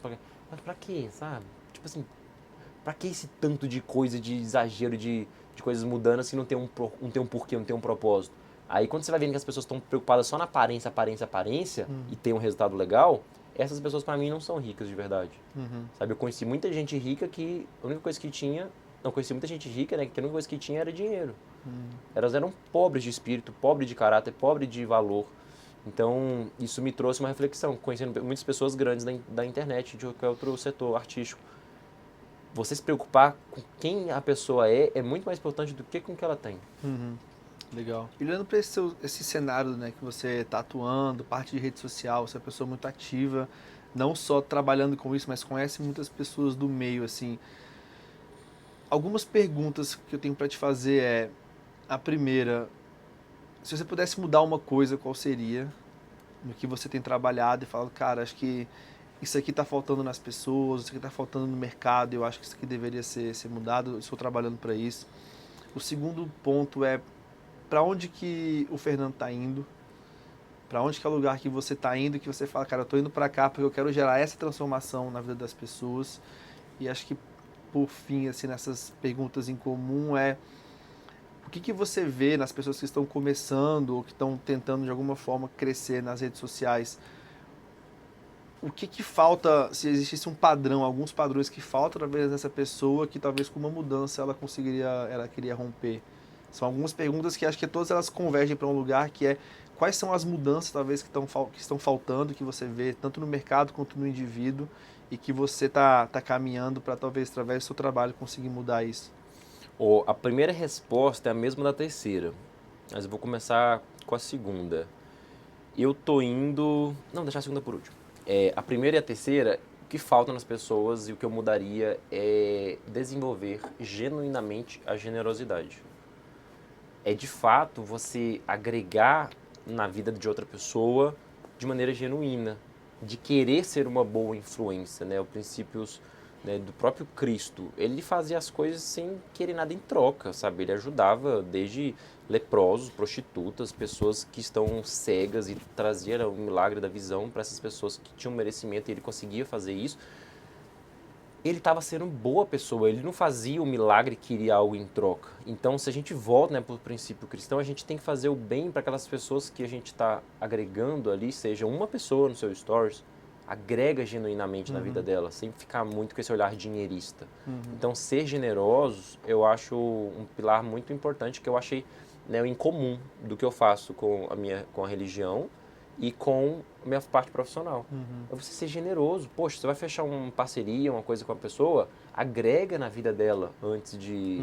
Mas pra quê, sabe? Tipo assim, pra que esse tanto de coisa, de exagero, de coisas mudando assim, não tem um porquê, não tem um propósito? Aí quando você vai vendo que as pessoas estão preocupadas só na aparência, e tem um resultado legal, essas pessoas pra mim não são ricas de verdade. Sabe, eu conheci muita gente rica que a única coisa que tinha, não conheci muita gente rica, né, que a única coisa que tinha era dinheiro. Elas eram pobres de espírito, pobres de caráter, pobres de valor. Então, isso me trouxe uma reflexão, conhecendo muitas pessoas grandes da internet, de qualquer outro setor artístico. Você se preocupar com quem a pessoa é muito mais importante do que com o que ela tem. Legal. E olhando para esse cenário, né, que você está atuando, parte de rede social, você é uma pessoa muito ativa, não só trabalhando com isso, mas conhece muitas pessoas do meio, assim. Algumas perguntas que eu tenho para te fazer é, a primeira, se você pudesse mudar uma coisa, qual seria? No que você tem trabalhado e falado, cara, acho que isso aqui está faltando nas pessoas, isso aqui está faltando no mercado, eu acho que isso aqui deveria ser mudado, eu estou trabalhando para isso. O segundo ponto é, para onde que o Fernando está indo? Para onde que é o lugar que você está indo, que você fala, cara, eu estou indo para cá porque eu quero gerar essa transformação na vida das pessoas. E acho que, por fim, assim, nessas perguntas em comum é, o que você vê nas pessoas que estão começando ou que estão tentando, de alguma forma, crescer nas redes sociais? O que falta, se existisse um padrão, alguns padrões que faltam através dessa pessoa que talvez com uma mudança ela queria romper? São algumas perguntas que acho que todas elas convergem para um lugar que é quais são as mudanças talvez que estão faltando, que você vê tanto no mercado quanto no indivíduo e que você tá caminhando para talvez através do seu trabalho conseguir mudar isso. A primeira resposta é a mesma da terceira, mas eu vou começar com a segunda. Eu tô indo... Não, deixar a segunda por último. A primeira e a terceira, o que falta nas pessoas e o que eu mudaria é desenvolver genuinamente a generosidade. É de fato você agregar na vida de outra pessoa de maneira genuína, de querer ser uma boa influência, né? Os princípios, né, do próprio Cristo. Ele fazia as coisas sem querer nada em troca, sabe? Ele ajudava desde leprosos, prostitutas, pessoas que estão cegas e trazia o milagre da visão para essas pessoas que tinham merecimento e ele conseguia fazer isso. Ele estava sendo boa pessoa, ele não fazia o milagre e queria algo em troca. Então, se a gente volta, né, para o princípio cristão, a gente tem que fazer o bem para aquelas pessoas que a gente está agregando ali, seja uma pessoa no seu stories, agrega genuinamente na vida dela, sem ficar muito com esse olhar dinheirista. Então, ser generosos, eu acho um pilar muito importante que eu achei, né, em comum do que eu faço com a religião e com a minha parte profissional. É você ser generoso. Poxa, você vai fechar uma parceria, uma coisa com a pessoa, agrega na vida dela antes de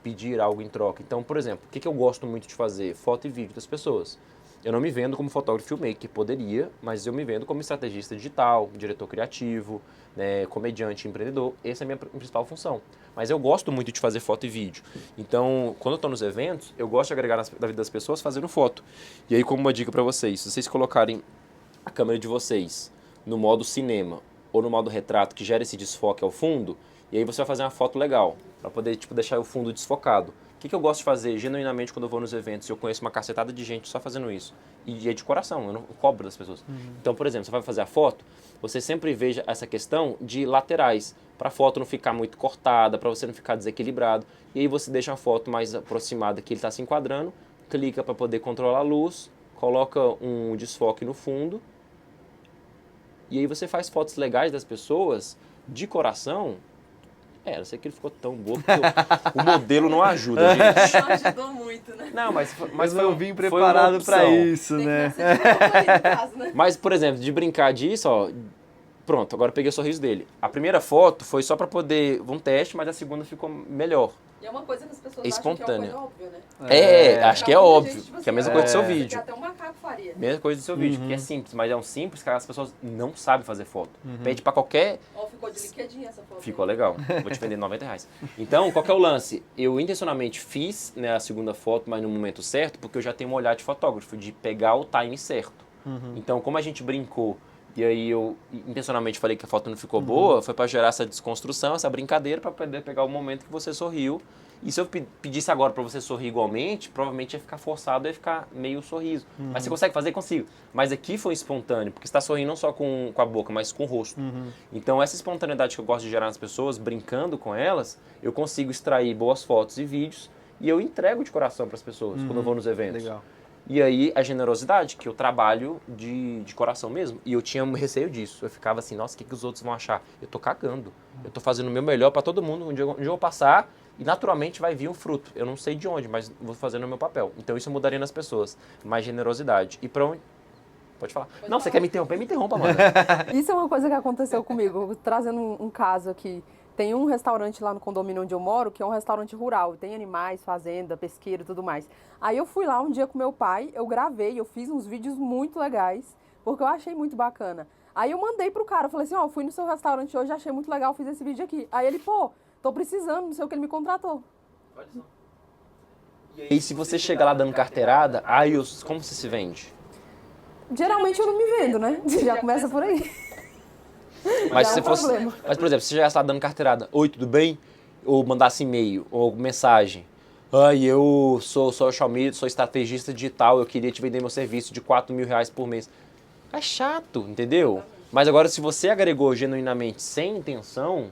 pedir algo em troca. Então, por exemplo, o que eu gosto muito de fazer? Foto e vídeo das pessoas. Eu não me vendo como fotógrafo filmmaker, poderia, mas eu me vendo como estrategista digital, diretor criativo, né, comediante, empreendedor. Essa é a minha principal função. Mas eu gosto muito de fazer foto e vídeo. Então, quando eu estou nos eventos, eu gosto de agregar na vida das pessoas fazendo foto. E aí, como uma dica para vocês, se vocês colocarem a câmera de vocês no modo cinema ou no modo retrato, que gera esse desfoque ao fundo, e aí você vai fazer uma foto legal, para poder tipo, deixar o fundo desfocado. O que eu gosto de fazer genuinamente quando eu vou nos eventos? Eu conheço uma cacetada de gente só fazendo isso. E é de coração, eu não cobro das pessoas. Então, por exemplo, você vai fazer a foto, você sempre veja essa questão de laterais, para a foto não ficar muito cortada, para você não ficar desequilibrado. E aí você deixa a foto mais aproximada que ele está se enquadrando, clica para poder controlar a luz, coloca um desfoque no fundo, e aí você faz fotos legais das pessoas de coração. Não sei que ele ficou tão boa, porque o modelo não ajuda, gente. Não ajudou muito, né? Não, mas Mas eu vim preparado para isso, né? Mas, por exemplo, de brincar disso, ó, pronto, agora eu peguei o sorriso dele. A primeira foto foi só para poder um teste, mas a segunda ficou melhor. E é uma coisa que as pessoas Espontânea. acham que é uma coisa óbvia, né? Acho que é óbvio, que é a mesma coisa do seu vídeo. Que até um macaco faria. Mesma coisa do seu vídeo, que é simples, mas é um simples que as pessoas não sabem fazer foto. Pede para qualquer... Ó, ficou de liquidinha essa foto. Ficou legal, vou te vender R$90. Então, qual que é o lance? Eu intencionalmente fiz, né, a segunda foto, mas no momento certo, porque eu já tenho um olhar de fotógrafo, de pegar o time certo. Então, como a gente brincou, e aí eu intencionalmente falei que a foto não ficou boa, foi para gerar essa desconstrução, essa brincadeira, para poder pegar o momento que você sorriu. E se eu pedisse agora para você sorrir igualmente, provavelmente ia ficar forçado, ia ficar meio sorriso. Mas você consegue fazer? Consigo. Mas aqui foi espontâneo, porque você está sorrindo não só com a boca, mas com o rosto. Então essa espontaneidade que eu gosto de gerar nas pessoas, brincando com elas, eu consigo extrair boas fotos e vídeos e eu entrego de coração para as pessoas quando eu vou nos eventos. Legal. E aí a generosidade, que eu trabalho de coração mesmo. E eu tinha um receio disso. Eu ficava assim, nossa, o que os outros vão achar? Eu tô cagando. Eu tô fazendo o meu melhor para todo mundo. Um dia eu vou passar e naturalmente vai vir um fruto. Eu não sei de onde, mas vou fazendo o meu papel. Então isso eu mudaria nas pessoas. Mais generosidade. E pra onde... Pode falar. Não, você quer me interromper? Me interrompa, mano. Isso é uma coisa que aconteceu comigo. Trazendo um caso aqui. Tem um restaurante lá no condomínio onde eu moro, que é um restaurante rural. Tem animais, fazenda, pesqueiro e tudo mais. Aí eu fui lá um dia com meu pai, eu gravei, eu fiz uns vídeos muito legais, porque eu achei muito bacana. Aí eu mandei pro cara, eu falei assim, ó, fui no seu restaurante hoje, achei muito legal, fiz esse vídeo aqui. Aí ele, pô, tô precisando, não sei o que, ele me contratou. E se você chega lá dando carteirada, como você se vende? Geralmente eu não me vendo, né? Já começa por aí. Mas, Já se é um fosse, problema. mas, por exemplo, se você já está dando carteirada, oi, tudo bem? Ou mandasse e-mail, ou mensagem. Ai, eu sou social media, sou estrategista digital, eu queria te vender meu serviço de R$4.000 por mês. É chato, entendeu? Mas agora, se você agregou genuinamente sem intenção,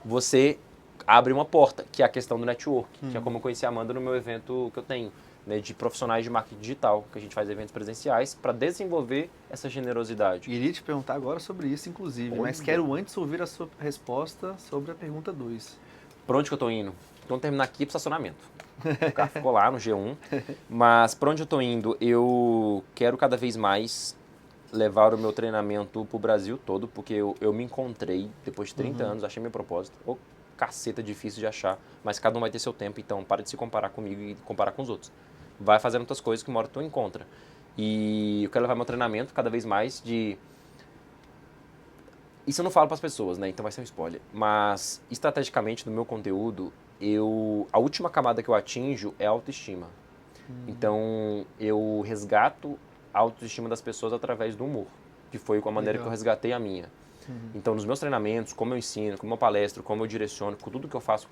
você abre uma porta, que é a questão do network, que é como eu conheci a Amanda no meu evento que eu tenho, né, de profissionais de marketing digital, que a gente faz eventos presenciais para desenvolver essa generosidade. Iria te perguntar agora sobre isso, inclusive, mas quero antes ouvir a sua resposta sobre a pergunta 2. Por onde que eu tô indo? Então, terminar aqui pro estacionamento. O carro ficou lá no G1. Mas por onde eu tô indo? Eu quero cada vez mais levar o meu treinamento pro Brasil todo, porque eu me encontrei depois de 30 anos, achei meu propósito. Ô, caceta difícil de achar, mas cada um vai ter seu tempo, então para de se comparar comigo e comparar com os outros. Vai fazendo outras coisas que uma hora tu encontra. E eu quero levar meu treinamento cada vez mais de... Isso eu não falo para as pessoas, né? Então vai ser um spoiler. Mas, estrategicamente, no meu conteúdo, a última camada que eu atinjo é a autoestima. Então, eu resgato a autoestima das pessoas através do humor, que foi com a maneira que eu resgatei a minha. Então, nos meus treinamentos, como eu ensino, como eu palestro, como eu direciono, com tudo que eu faço,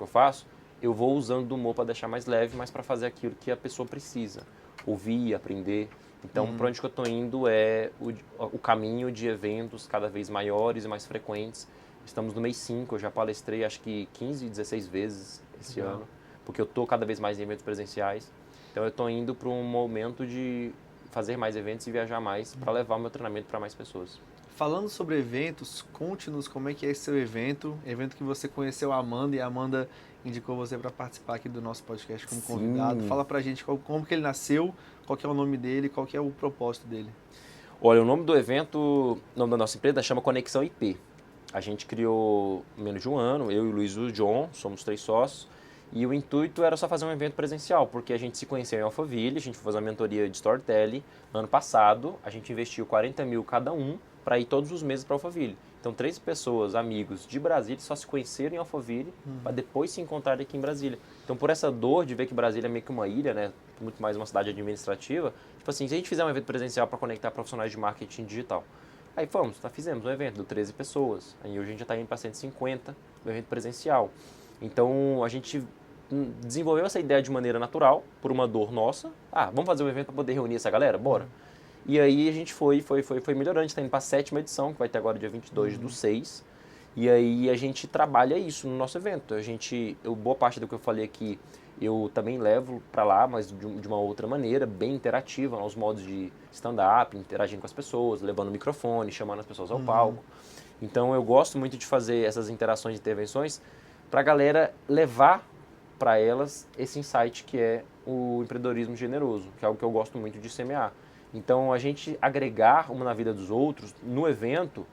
eu vou usando do humor para deixar mais leve, mas para fazer aquilo que a pessoa precisa. Ouvir, aprender. Então, para onde que eu estou indo é o caminho de eventos cada vez maiores e mais frequentes. Estamos no mês 5, eu já palestrei acho que 15, 16 vezes esse ano, porque eu estou cada vez mais em eventos presenciais. Então, eu estou indo para um momento de fazer mais eventos e viajar mais para levar o meu treinamento para mais pessoas. Falando sobre eventos, conte-nos como é que é esse seu evento que você conheceu a Amanda e a Amanda indicou você para participar aqui do nosso podcast como convidado. Fala pra gente como que ele nasceu, qual que é o nome dele, qual que é o propósito dele. Olha, o nome do evento, o nome da nossa empresa chama Conexão IP. A gente criou menos de um ano, eu e o Luiz e o John, somos 3 sócios, e o intuito era só fazer um evento presencial, porque a gente se conheceu em Alphaville, a gente foi fazer uma mentoria de storytelling. No ano passado, a gente investiu 40 mil cada um para ir todos os meses para Alphaville. Então, 3 pessoas, amigos de Brasília, só se conheceram em Alphaville para depois se encontrarem aqui em Brasília. Então, por essa dor de ver que Brasília é meio que uma ilha, né, muito mais uma cidade administrativa, tipo assim, se a gente fizer um evento presencial para conectar profissionais de marketing digital, aí fizemos um evento de 13 pessoas, aí hoje a gente já está indo para 150, um evento presencial. Então, a gente desenvolveu essa ideia de maneira natural, por uma dor nossa. Vamos fazer um evento para poder reunir essa galera? Bora. E aí a gente foi melhorando, a gente está indo para a 7ª edição, que vai ter agora dia 22/6. E aí a gente trabalha isso no nosso evento. Boa parte do que eu falei aqui, eu também levo para lá, mas de uma outra maneira, bem interativa, aos modos de stand-up, interagindo com as pessoas, levando o microfone, chamando as pessoas ao palco. Então eu gosto muito de fazer essas interações e intervenções para a galera levar para elas esse insight que é o empreendedorismo generoso, que é algo que eu gosto muito de semear. Então a gente agregar uma na vida dos outros no evento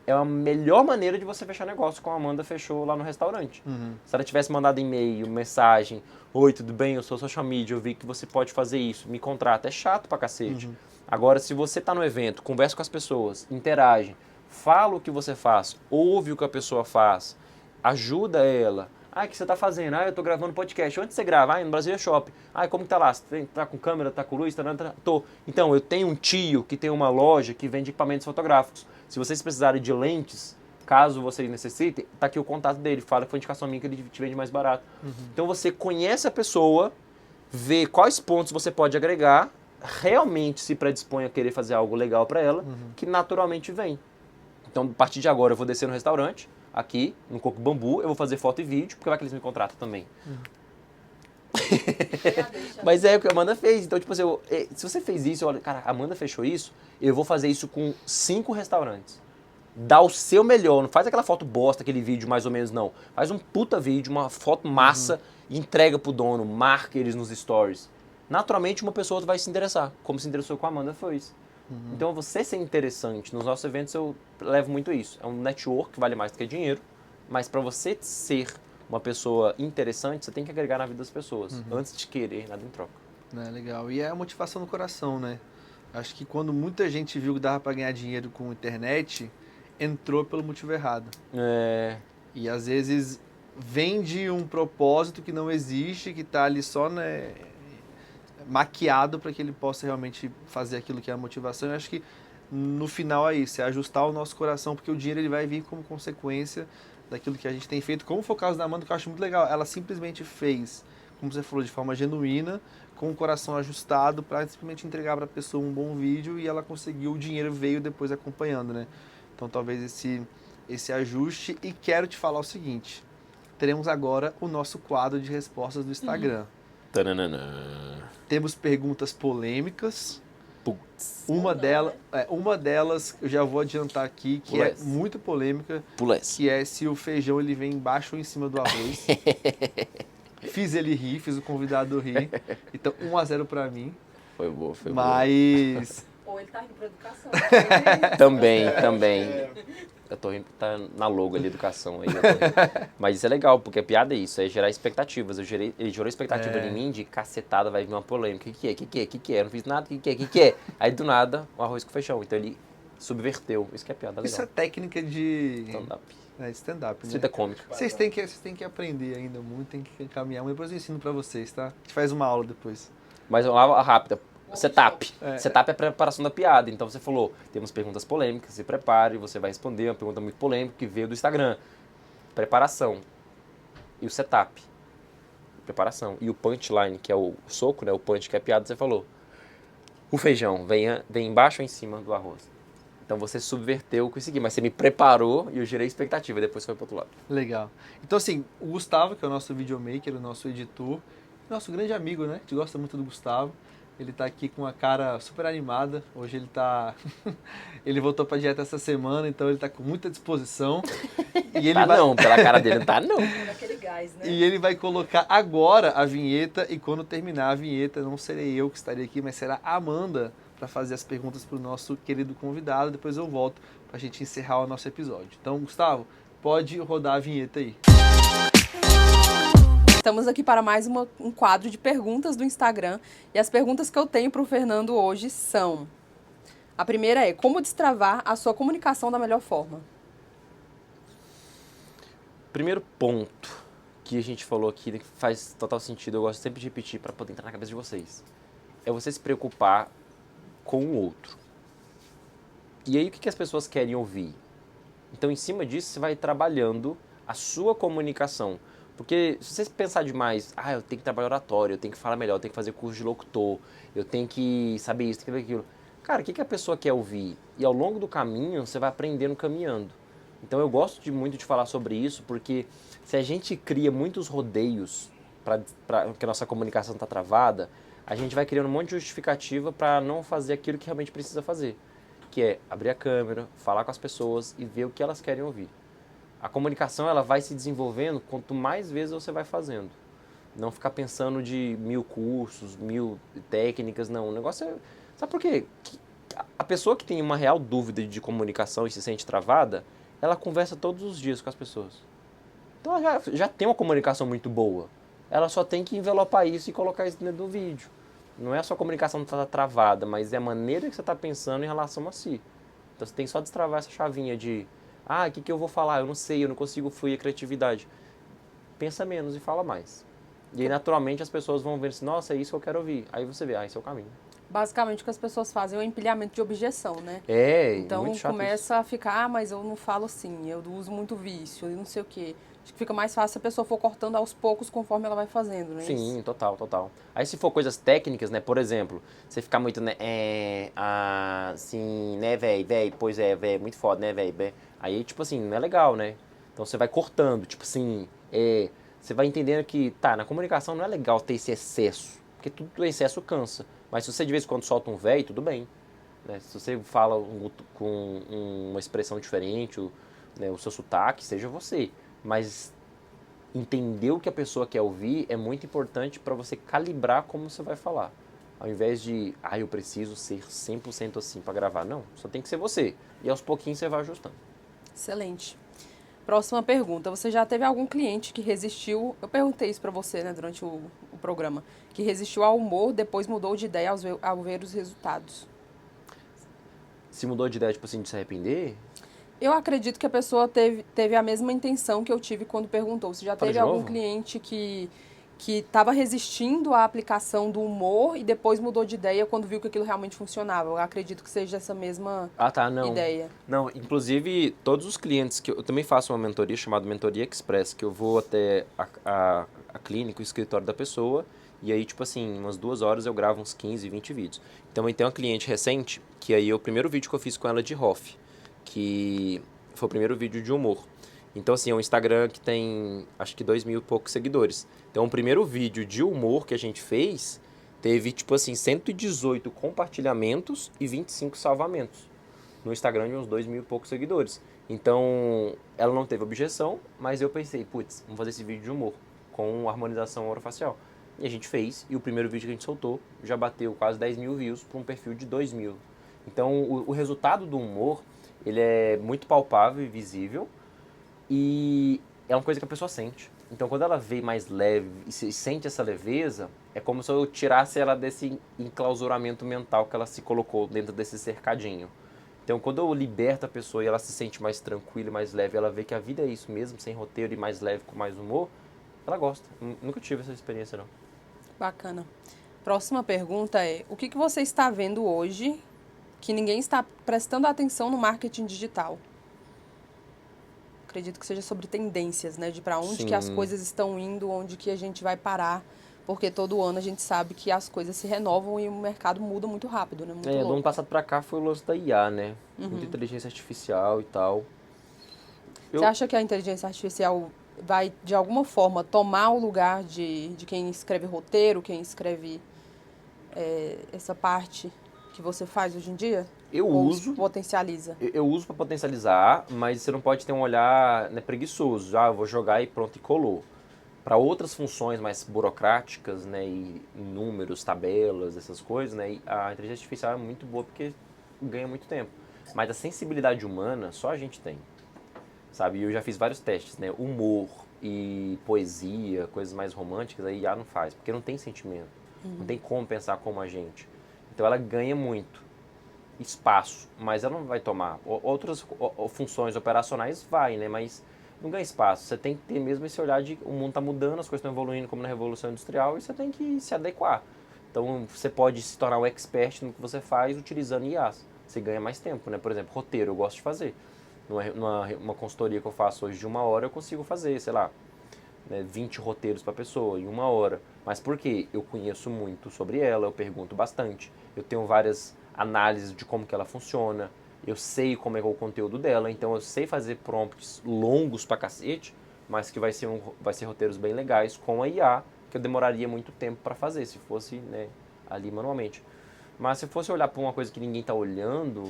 é a melhor maneira de você fechar negócio, como a Amanda fechou lá no restaurante. Se ela tivesse mandado e-mail, mensagem, oi, tudo bem, eu sou social media, eu vi que você pode fazer isso, me contrata, é chato pra cacete. Agora, se você tá no evento, conversa com as pessoas, interage, fala o que você faz, ouve o que a pessoa faz, ajuda ela. O que você tá fazendo? Eu tô gravando podcast. Onde você grava? No Brasília Shop. Como que tá lá? Você tá com câmera, tá com luz? Tô. Então, eu tenho um tio que tem uma loja que vende equipamentos fotográficos. Se vocês precisarem de lentes, caso vocês necessitem, tá aqui o contato dele. Fala que foi indicação minha que ele te vende mais barato. Então, você conhece a pessoa, vê quais pontos você pode agregar, realmente se predispõe a querer fazer algo legal para ela, que naturalmente vem. Então, a partir de agora, eu vou descer no restaurante, aqui, no Coco Bambu, eu vou fazer foto e vídeo, porque vai que eles me contratam também. Mas é o que a Amanda fez. Então, tipo assim, se você fez isso, olha, cara, a Amanda fechou isso, eu vou fazer isso com 5 restaurantes. Dá o seu melhor, não faz aquela foto bosta, aquele vídeo mais ou menos, não. Faz um puta vídeo, uma foto massa, e entrega pro dono, marca eles nos stories. Naturalmente, uma pessoa vai se interessar, como se interessou com a Amanda, foi isso. Então, você ser interessante, nos nossos eventos eu levo muito isso. É um network que vale mais do que dinheiro, mas para você ser uma pessoa interessante, você tem que agregar na vida das pessoas, antes de querer nada em troca. Legal. E é a motivação no coração, né? Acho que quando muita gente viu que dava para ganhar dinheiro com internet, entrou pelo motivo errado. E às vezes vende um propósito que não existe, que tá ali só, né, maquiado para que ele possa realmente fazer aquilo que é a motivação. Eu acho que no final é isso, é ajustar o nosso coração, porque o dinheiro ele vai vir como consequência daquilo que a gente tem feito. Como foi o caso da Amanda, que eu acho muito legal, ela simplesmente fez, como você falou, de forma genuína, com o coração ajustado, para simplesmente entregar para a pessoa um bom vídeo, e ela conseguiu, o dinheiro veio depois acompanhando, né? Então talvez esse ajuste. E quero te falar o seguinte, teremos agora o nosso quadro de respostas do Instagram. Temos perguntas polêmicas. Uma delas, eu já vou adiantar aqui, que é muito polêmica, que é se o feijão ele vem embaixo ou em cima do arroz. Fiz ele rir, fiz o convidado rir. Então, 1-0 pra mim. Foi boa. Mas... Ou ele tá rindo pra educação. Também. Eu tô rindo, tá na logo ali, educação aí. Mas isso é legal, porque a piada é isso, é gerar expectativas. Ele gerou expectativa em mim de cacetada, vai vir uma polêmica. O que é? Eu não fiz nada, o que é? Aí do nada, o arroz com feijão. Então ele subverteu. Isso que é piada legal. Isso é técnica de... Stand-up. Stand-up, né? Estrita cômica. Vocês têm que aprender ainda muito, tem que caminhar. Mas depois eu ensino pra vocês, tá? A gente faz uma aula depois. Mas uma aula rápida. Setup. Setup é a preparação da piada. Então você falou, temos perguntas polêmicas, se prepare, você vai responder uma pergunta muito polêmica que veio do Instagram. Preparação. E o setup. Preparação. E o punchline, que é o soco, né? O punch, que é a piada, você falou. O feijão vem embaixo ou em cima do arroz. Então você subverteu o que eu segui, mas você me preparou e eu gerei expectativa, depois foi pro outro lado. Legal. Então assim, o Gustavo, que é o nosso videomaker, o nosso editor, nosso grande amigo, né? A gente gosta muito do Gustavo. Ele tá aqui com uma cara super animada. Hoje ele tá... ele voltou pra dieta essa semana, então ele tá com muita disposição. E ele não, pela cara dele não tá não. Daquele gás, né? E ele vai colocar agora a vinheta, e quando terminar a vinheta, não serei eu que estarei aqui, mas será a Amanda para fazer as perguntas pro nosso querido convidado. Depois eu volto pra gente encerrar o nosso episódio. Então, Gustavo, pode rodar a vinheta aí. Estamos aqui para mais um quadro de perguntas do Instagram. E as perguntas que eu tenho para o Fernando hoje são... A primeira é, como destravar a sua comunicação da melhor forma? Primeiro ponto que a gente falou aqui, que faz total sentido, eu gosto sempre de repetir para poder entrar na cabeça de vocês. É você se preocupar com o outro. E aí o que as pessoas querem ouvir? Então, em cima disso, você vai trabalhando a sua comunicação. Porque se você pensar demais, eu tenho que trabalhar oratório, eu tenho que falar melhor, eu tenho que fazer curso de locutor, eu tenho que saber isso, tenho que saber aquilo. Cara, o que a pessoa quer ouvir? E ao longo do caminho, você vai aprendendo caminhando. Então eu gosto muito de falar sobre isso, porque se a gente cria muitos rodeios para que a nossa comunicação está travada, a gente vai criando um monte de justificativa para não fazer aquilo que realmente precisa fazer, que é abrir a câmera, falar com as pessoas e ver o que elas querem ouvir. A comunicação ela vai se desenvolvendo quanto mais vezes você vai fazendo. Não ficar pensando de 1000 cursos, 1000 técnicas, não. O negócio é... Sabe por quê? A pessoa que tem uma real dúvida de comunicação e se sente travada, ela conversa todos os dias com as pessoas. Então ela já tem uma comunicação muito boa. Ela só tem que envelopar isso e colocar isso dentro do vídeo. Não é a sua comunicação que está travada, mas é a maneira que você está pensando em relação a si. Então você tem que só destravar essa chavinha de o que eu vou falar? Eu não sei, eu não consigo fluir a criatividade. Pensa menos e fala mais. E aí, naturalmente, as pessoas vão ver assim, nossa, é isso que eu quero ouvir. Aí você vê, esse é o caminho. Basicamente, o que as pessoas fazem é o empilhamento de objeção, né? Então muito chato começa a ficar, mas eu não falo assim, eu uso muito vício, eu não sei o quê. Acho que fica mais fácil se a pessoa for cortando aos poucos conforme ela vai fazendo, né? Sim, total. Aí se for coisas técnicas, né, por exemplo, você ficar muito, né, assim, né, véi, pois é, véi, muito foda, né, véi. Aí, tipo assim, não é legal, né? Então você vai cortando, tipo assim, você vai entendendo que, na comunicação não é legal ter esse excesso, porque tudo excesso cansa. Mas se você de vez em quando solta um véi, tudo bem. Né? Se você fala com uma expressão diferente, o seu sotaque, seja você. Mas entender o que a pessoa quer ouvir é muito importante para você calibrar como você vai falar. Ao invés de, eu preciso ser 100% assim para gravar. Não, só tem que ser você. E aos pouquinhos você vai ajustando. Excelente. Próxima pergunta. Você já teve algum cliente que resistiu... Eu perguntei isso para você, né, durante o programa. Que resistiu ao humor, depois mudou de ideia ao ver os resultados. Se mudou de ideia, tipo assim, de se arrepender... Eu acredito que a pessoa teve a mesma intenção que eu tive quando perguntou. Você já teve algum cliente que estava resistindo à aplicação do humor e depois mudou de ideia quando viu que aquilo realmente funcionava? Eu acredito que seja essa mesma ideia. Não, inclusive, todos os clientes que eu também faço uma mentoria chamada Mentoria Express, que eu vou até a clínica, o escritório da pessoa, e aí, tipo assim, umas 2 horas eu gravo uns 15, 20 vídeos. Então, eu tenho uma cliente recente, que aí é o primeiro vídeo que eu fiz com ela de Hoff, que foi o primeiro vídeo de humor. Então, assim, é um Instagram que tem, acho que 2.000 e poucos seguidores. Então, o primeiro vídeo de humor que a gente fez teve, tipo assim, 118 compartilhamentos e 25 salvamentos. No Instagram de uns 2.000 e poucos seguidores. Então, ela não teve objeção, mas eu pensei, vamos fazer esse vídeo de humor com harmonização orofacial. E a gente fez, e o primeiro vídeo que a gente soltou já bateu quase 10.000 views para um perfil de 2.000. Então, o resultado do humor, ele é muito palpável e visível, e é uma coisa que a pessoa sente. Então, quando ela vê mais leve e sente essa leveza, é como se eu tirasse ela desse enclausuramento mental que ela se colocou dentro desse cercadinho. Então, quando eu liberto a pessoa e ela se sente mais tranquila e mais leve, ela vê que a vida é isso mesmo, sem roteiro e mais leve, com mais humor, ela gosta. Nunca tive essa experiência, não. Bacana. Próxima pergunta é, o que você está vendo hoje que ninguém está prestando atenção no marketing digital? Acredito que seja sobre tendências, né? De para onde que as coisas estão indo, onde que a gente vai parar. Porque todo ano a gente sabe que as coisas se renovam e o mercado muda muito rápido, né? Muito louco. Do ano passado para cá foi o lance da IA, né? Muita inteligência artificial e tal. Você acha que a inteligência artificial vai, de alguma forma, tomar o lugar de quem escreve roteiro, quem escreve essa parte que você faz hoje em dia? Eu Ou uso. Potencializa? Eu uso para potencializar, mas você não pode ter um olhar, né, preguiçoso. Eu vou jogar e pronto, e colou. Para outras funções mais burocráticas, né, e números, tabelas, essas coisas, né, a inteligência artificial é muito boa porque ganha muito tempo. Mas a sensibilidade humana só a gente tem, sabe? E eu já fiz vários testes, né, humor e poesia, coisas mais românticas, a IA não faz, porque não tem sentimento, não tem como pensar como a gente. Então ela ganha muito espaço, mas ela não vai tomar. Outras funções operacionais vai, né, mas não ganha espaço. Você tem que ter mesmo esse olhar de o mundo está mudando, as coisas estão evoluindo como na Revolução Industrial e você tem que se adequar. Então você pode se tornar um expert no que você faz utilizando IAs. Você ganha mais tempo, né? Por exemplo, roteiro eu gosto de fazer. Numa consultoria que eu faço hoje de 1 hora eu consigo fazer, sei lá, né, 20 roteiros para a pessoa em 1 hora. Mas por quê? Eu conheço muito sobre ela, eu pergunto bastante, eu tenho várias análises de como que ela funciona, eu sei como é o conteúdo dela, então eu sei fazer prompts longos pra cacete, mas que vai ser roteiros bem legais com a IA, que eu demoraria muito tempo para fazer, se fosse, né, ali manualmente. Mas se fosse olhar para uma coisa que ninguém está olhando,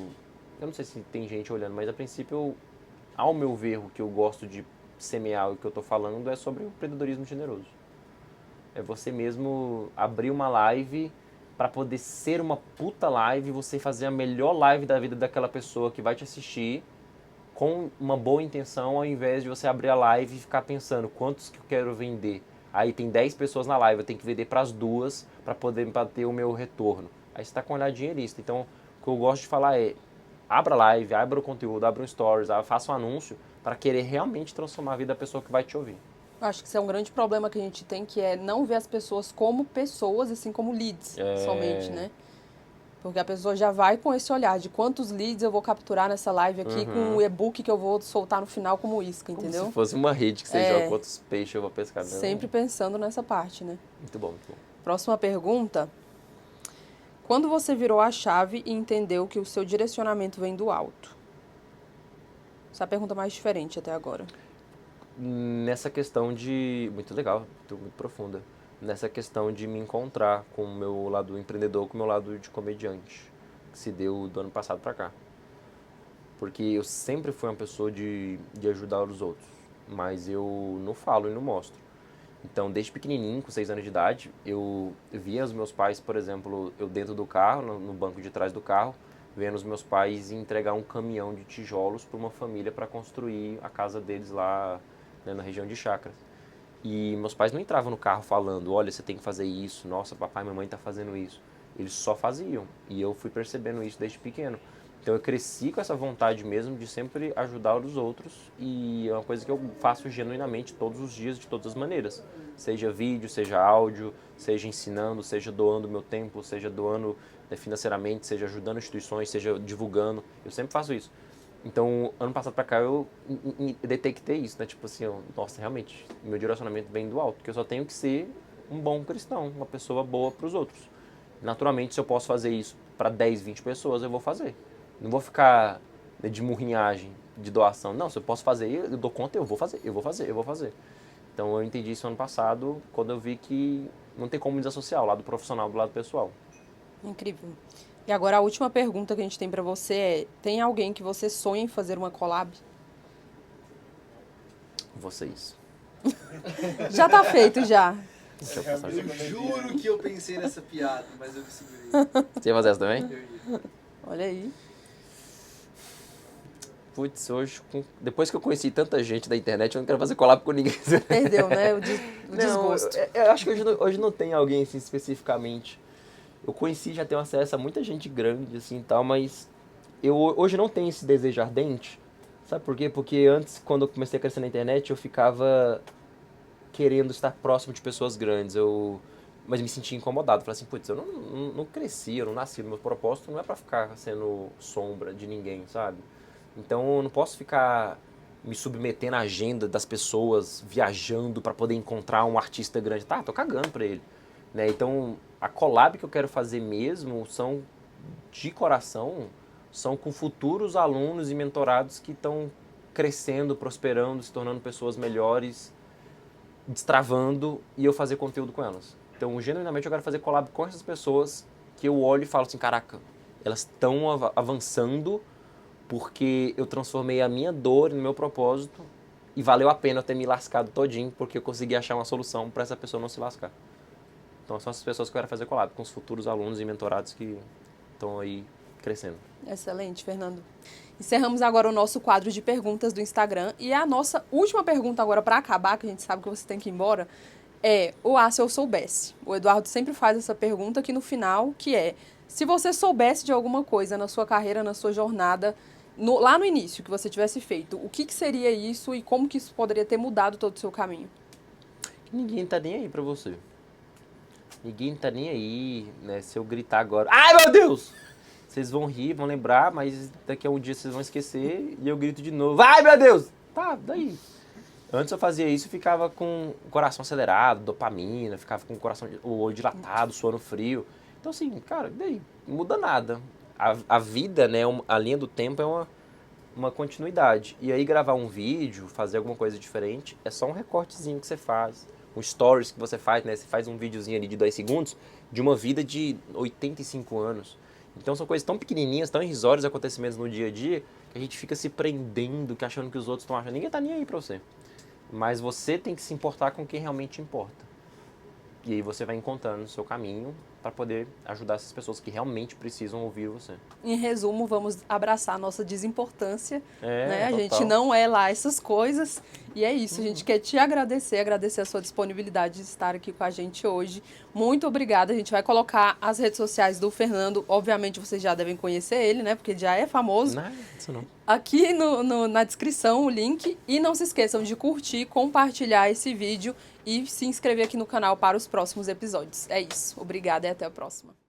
eu não sei se tem gente olhando, mas a princípio, ao meu ver, o que eu gosto de semear, o que eu estou falando é sobre o empreendedorismo generoso. É você mesmo abrir uma live para poder ser uma puta live, você fazer a melhor live da vida daquela pessoa que vai te assistir com uma boa intenção, ao invés de você abrir a live e ficar pensando quantos que eu quero vender. Aí tem 10 pessoas na live, eu tenho que vender para as 2 para poder bater o meu retorno. Aí você está com um olhar dinheirista. Então, o que eu gosto de falar é, abra a live, abra o conteúdo, abra um stories, faça um anúncio para querer realmente transformar a vida da pessoa que vai te ouvir. Eu acho que isso é um grande problema que a gente tem, que é não ver as pessoas como pessoas, assim como leads, somente, né? Porque a pessoa já vai com esse olhar de quantos leads eu vou capturar nessa live aqui com o e-book que eu vou soltar no final como isca, entendeu? Como se fosse uma rede que você joga quantos peixes eu vou pescar. Sempre pensando nessa parte, né? Muito bom, muito bom. Próxima pergunta. Quando você virou a chave e entendeu que o seu direcionamento vem do alto? Essa é a pergunta mais diferente até agora. Nessa questão de... Muito legal, muito profunda. Nessa questão de me encontrar com o meu lado empreendedor, com o meu lado de comediante, que se deu do ano passado pra cá. Porque eu sempre fui uma pessoa de ajudar os outros, mas eu não falo e não mostro. Então, desde pequenininho, com 6 anos de idade, eu via os meus pais, por exemplo, eu dentro do carro, no banco de trás do carro, vendo os meus pais entregar um caminhão de tijolos para uma família para construir a casa deles lá, né, na região de Chácaras. E meus pais não entravam no carro falando, olha, você tem que fazer isso, nossa, papai e mamãe tá fazendo isso. Eles só faziam. E eu fui percebendo isso desde pequeno. Então eu cresci com essa vontade mesmo de sempre ajudar os outros. E é uma coisa que eu faço genuinamente todos os dias, de todas as maneiras. Seja vídeo, seja áudio, seja ensinando, seja doando meu tempo, seja doando financeiramente, seja ajudando instituições, seja divulgando. Eu sempre faço isso. Então, ano passado pra cá, eu detectei isso, né? Tipo assim, nossa, realmente, meu direcionamento vem do alto, porque eu só tenho que ser um bom cristão, uma pessoa boa pros outros. Naturalmente, se eu posso fazer isso para 10, 20 pessoas, eu vou fazer. Não vou ficar, né, de murrinhagem, de doação. Não, se eu posso fazer, eu dou conta, eu vou fazer. Então, eu entendi isso ano passado, quando eu vi que não tem como desassociar o lado profissional do lado pessoal. Incrível. E agora a última pergunta que a gente tem pra você é: tem alguém que você sonha em fazer uma collab? Vocês. Já tá feito, já. Eu juro que eu pensei nessa piada, mas eu me segurei. Você ia fazer essa também? Olha aí. Putz, hoje, depois que eu conheci tanta gente da internet, eu não quero fazer collab com ninguém. Perdeu, né? O desgosto. Eu acho que hoje não tem alguém assim especificamente. Eu conheci, já tenho acesso a muita gente grande assim e tal, mas eu hoje não tenho esse desejo ardente. Sabe por quê? Porque antes, quando eu comecei a crescer na internet, eu ficava querendo estar próximo de pessoas grandes. Mas me sentia incomodado. Falei assim, putz, eu não cresci, eu não nasci. O meu propósito não é pra ficar sendo sombra de ninguém, sabe? Então eu não posso ficar me submetendo à agenda das pessoas, viajando pra poder encontrar um artista grande. Tá, tô cagando pra ele. Né? Então, a collab que eu quero fazer mesmo são, de coração, são com futuros alunos e mentorados que estão crescendo, prosperando, se tornando pessoas melhores, destravando, e eu fazer conteúdo com elas. Então, genuinamente, eu quero fazer collab com essas pessoas que eu olho e falo assim, caraca, elas estão avançando porque eu transformei a minha dor no meu propósito e valeu a pena eu ter me lascado todinho porque eu consegui achar uma solução para essa pessoa não se lascar. Então, são essas pessoas que eu quero fazer collab com os futuros alunos e mentorados que estão aí crescendo. Excelente, Fernando. Encerramos agora o nosso quadro de perguntas do Instagram. E a nossa última pergunta agora para acabar, que a gente sabe que você tem que ir embora, é: se eu soubesse. O Eduardo sempre faz essa pergunta aqui no final, que é: se você soubesse de alguma coisa na sua carreira, na sua jornada, lá no início, que você tivesse feito, o que seria isso e como que isso poderia ter mudado todo o seu caminho? Ninguém tá nem aí pra você. Ninguém tá nem aí, né? Se eu gritar agora, ai meu Deus! Vocês vão rir, vão lembrar, mas daqui a um dia vocês vão esquecer e eu grito de novo, ai meu Deus! Tá, daí. Antes eu fazia isso e ficava com o coração acelerado, dopamina, ficava com o olho dilatado, suando frio. Então assim, cara, daí não muda nada. A vida, né, a linha do tempo é uma continuidade. E aí gravar um vídeo, fazer alguma coisa diferente, é só um recortezinho que você faz. Um stories que você faz, né? Você faz um videozinho ali de 2 segundos de uma vida de 85 anos. Então são coisas tão pequenininhas, tão irrisórias, acontecimentos no dia a dia, que a gente fica se prendendo, que achando que os outros estão achando. Ninguém tá nem aí pra você. Mas você tem que se importar com quem realmente importa. E aí você vai encontrando o seu caminho para poder ajudar essas pessoas que realmente precisam ouvir você. Em resumo, vamos abraçar a nossa desimportância, né? A Total. gente não é lá essas coisas. E é isso, a gente quer te agradecer a sua disponibilidade de estar aqui com a gente hoje. Muito obrigada. A gente vai colocar as redes sociais do Fernando. Obviamente, vocês já devem conhecer ele, né? Porque ele já é famoso. Não, isso não. Aqui na descrição o link. E não se esqueçam de curtir, compartilhar esse vídeo e se inscrever aqui no canal para os próximos episódios. É isso. Obrigada e até a próxima.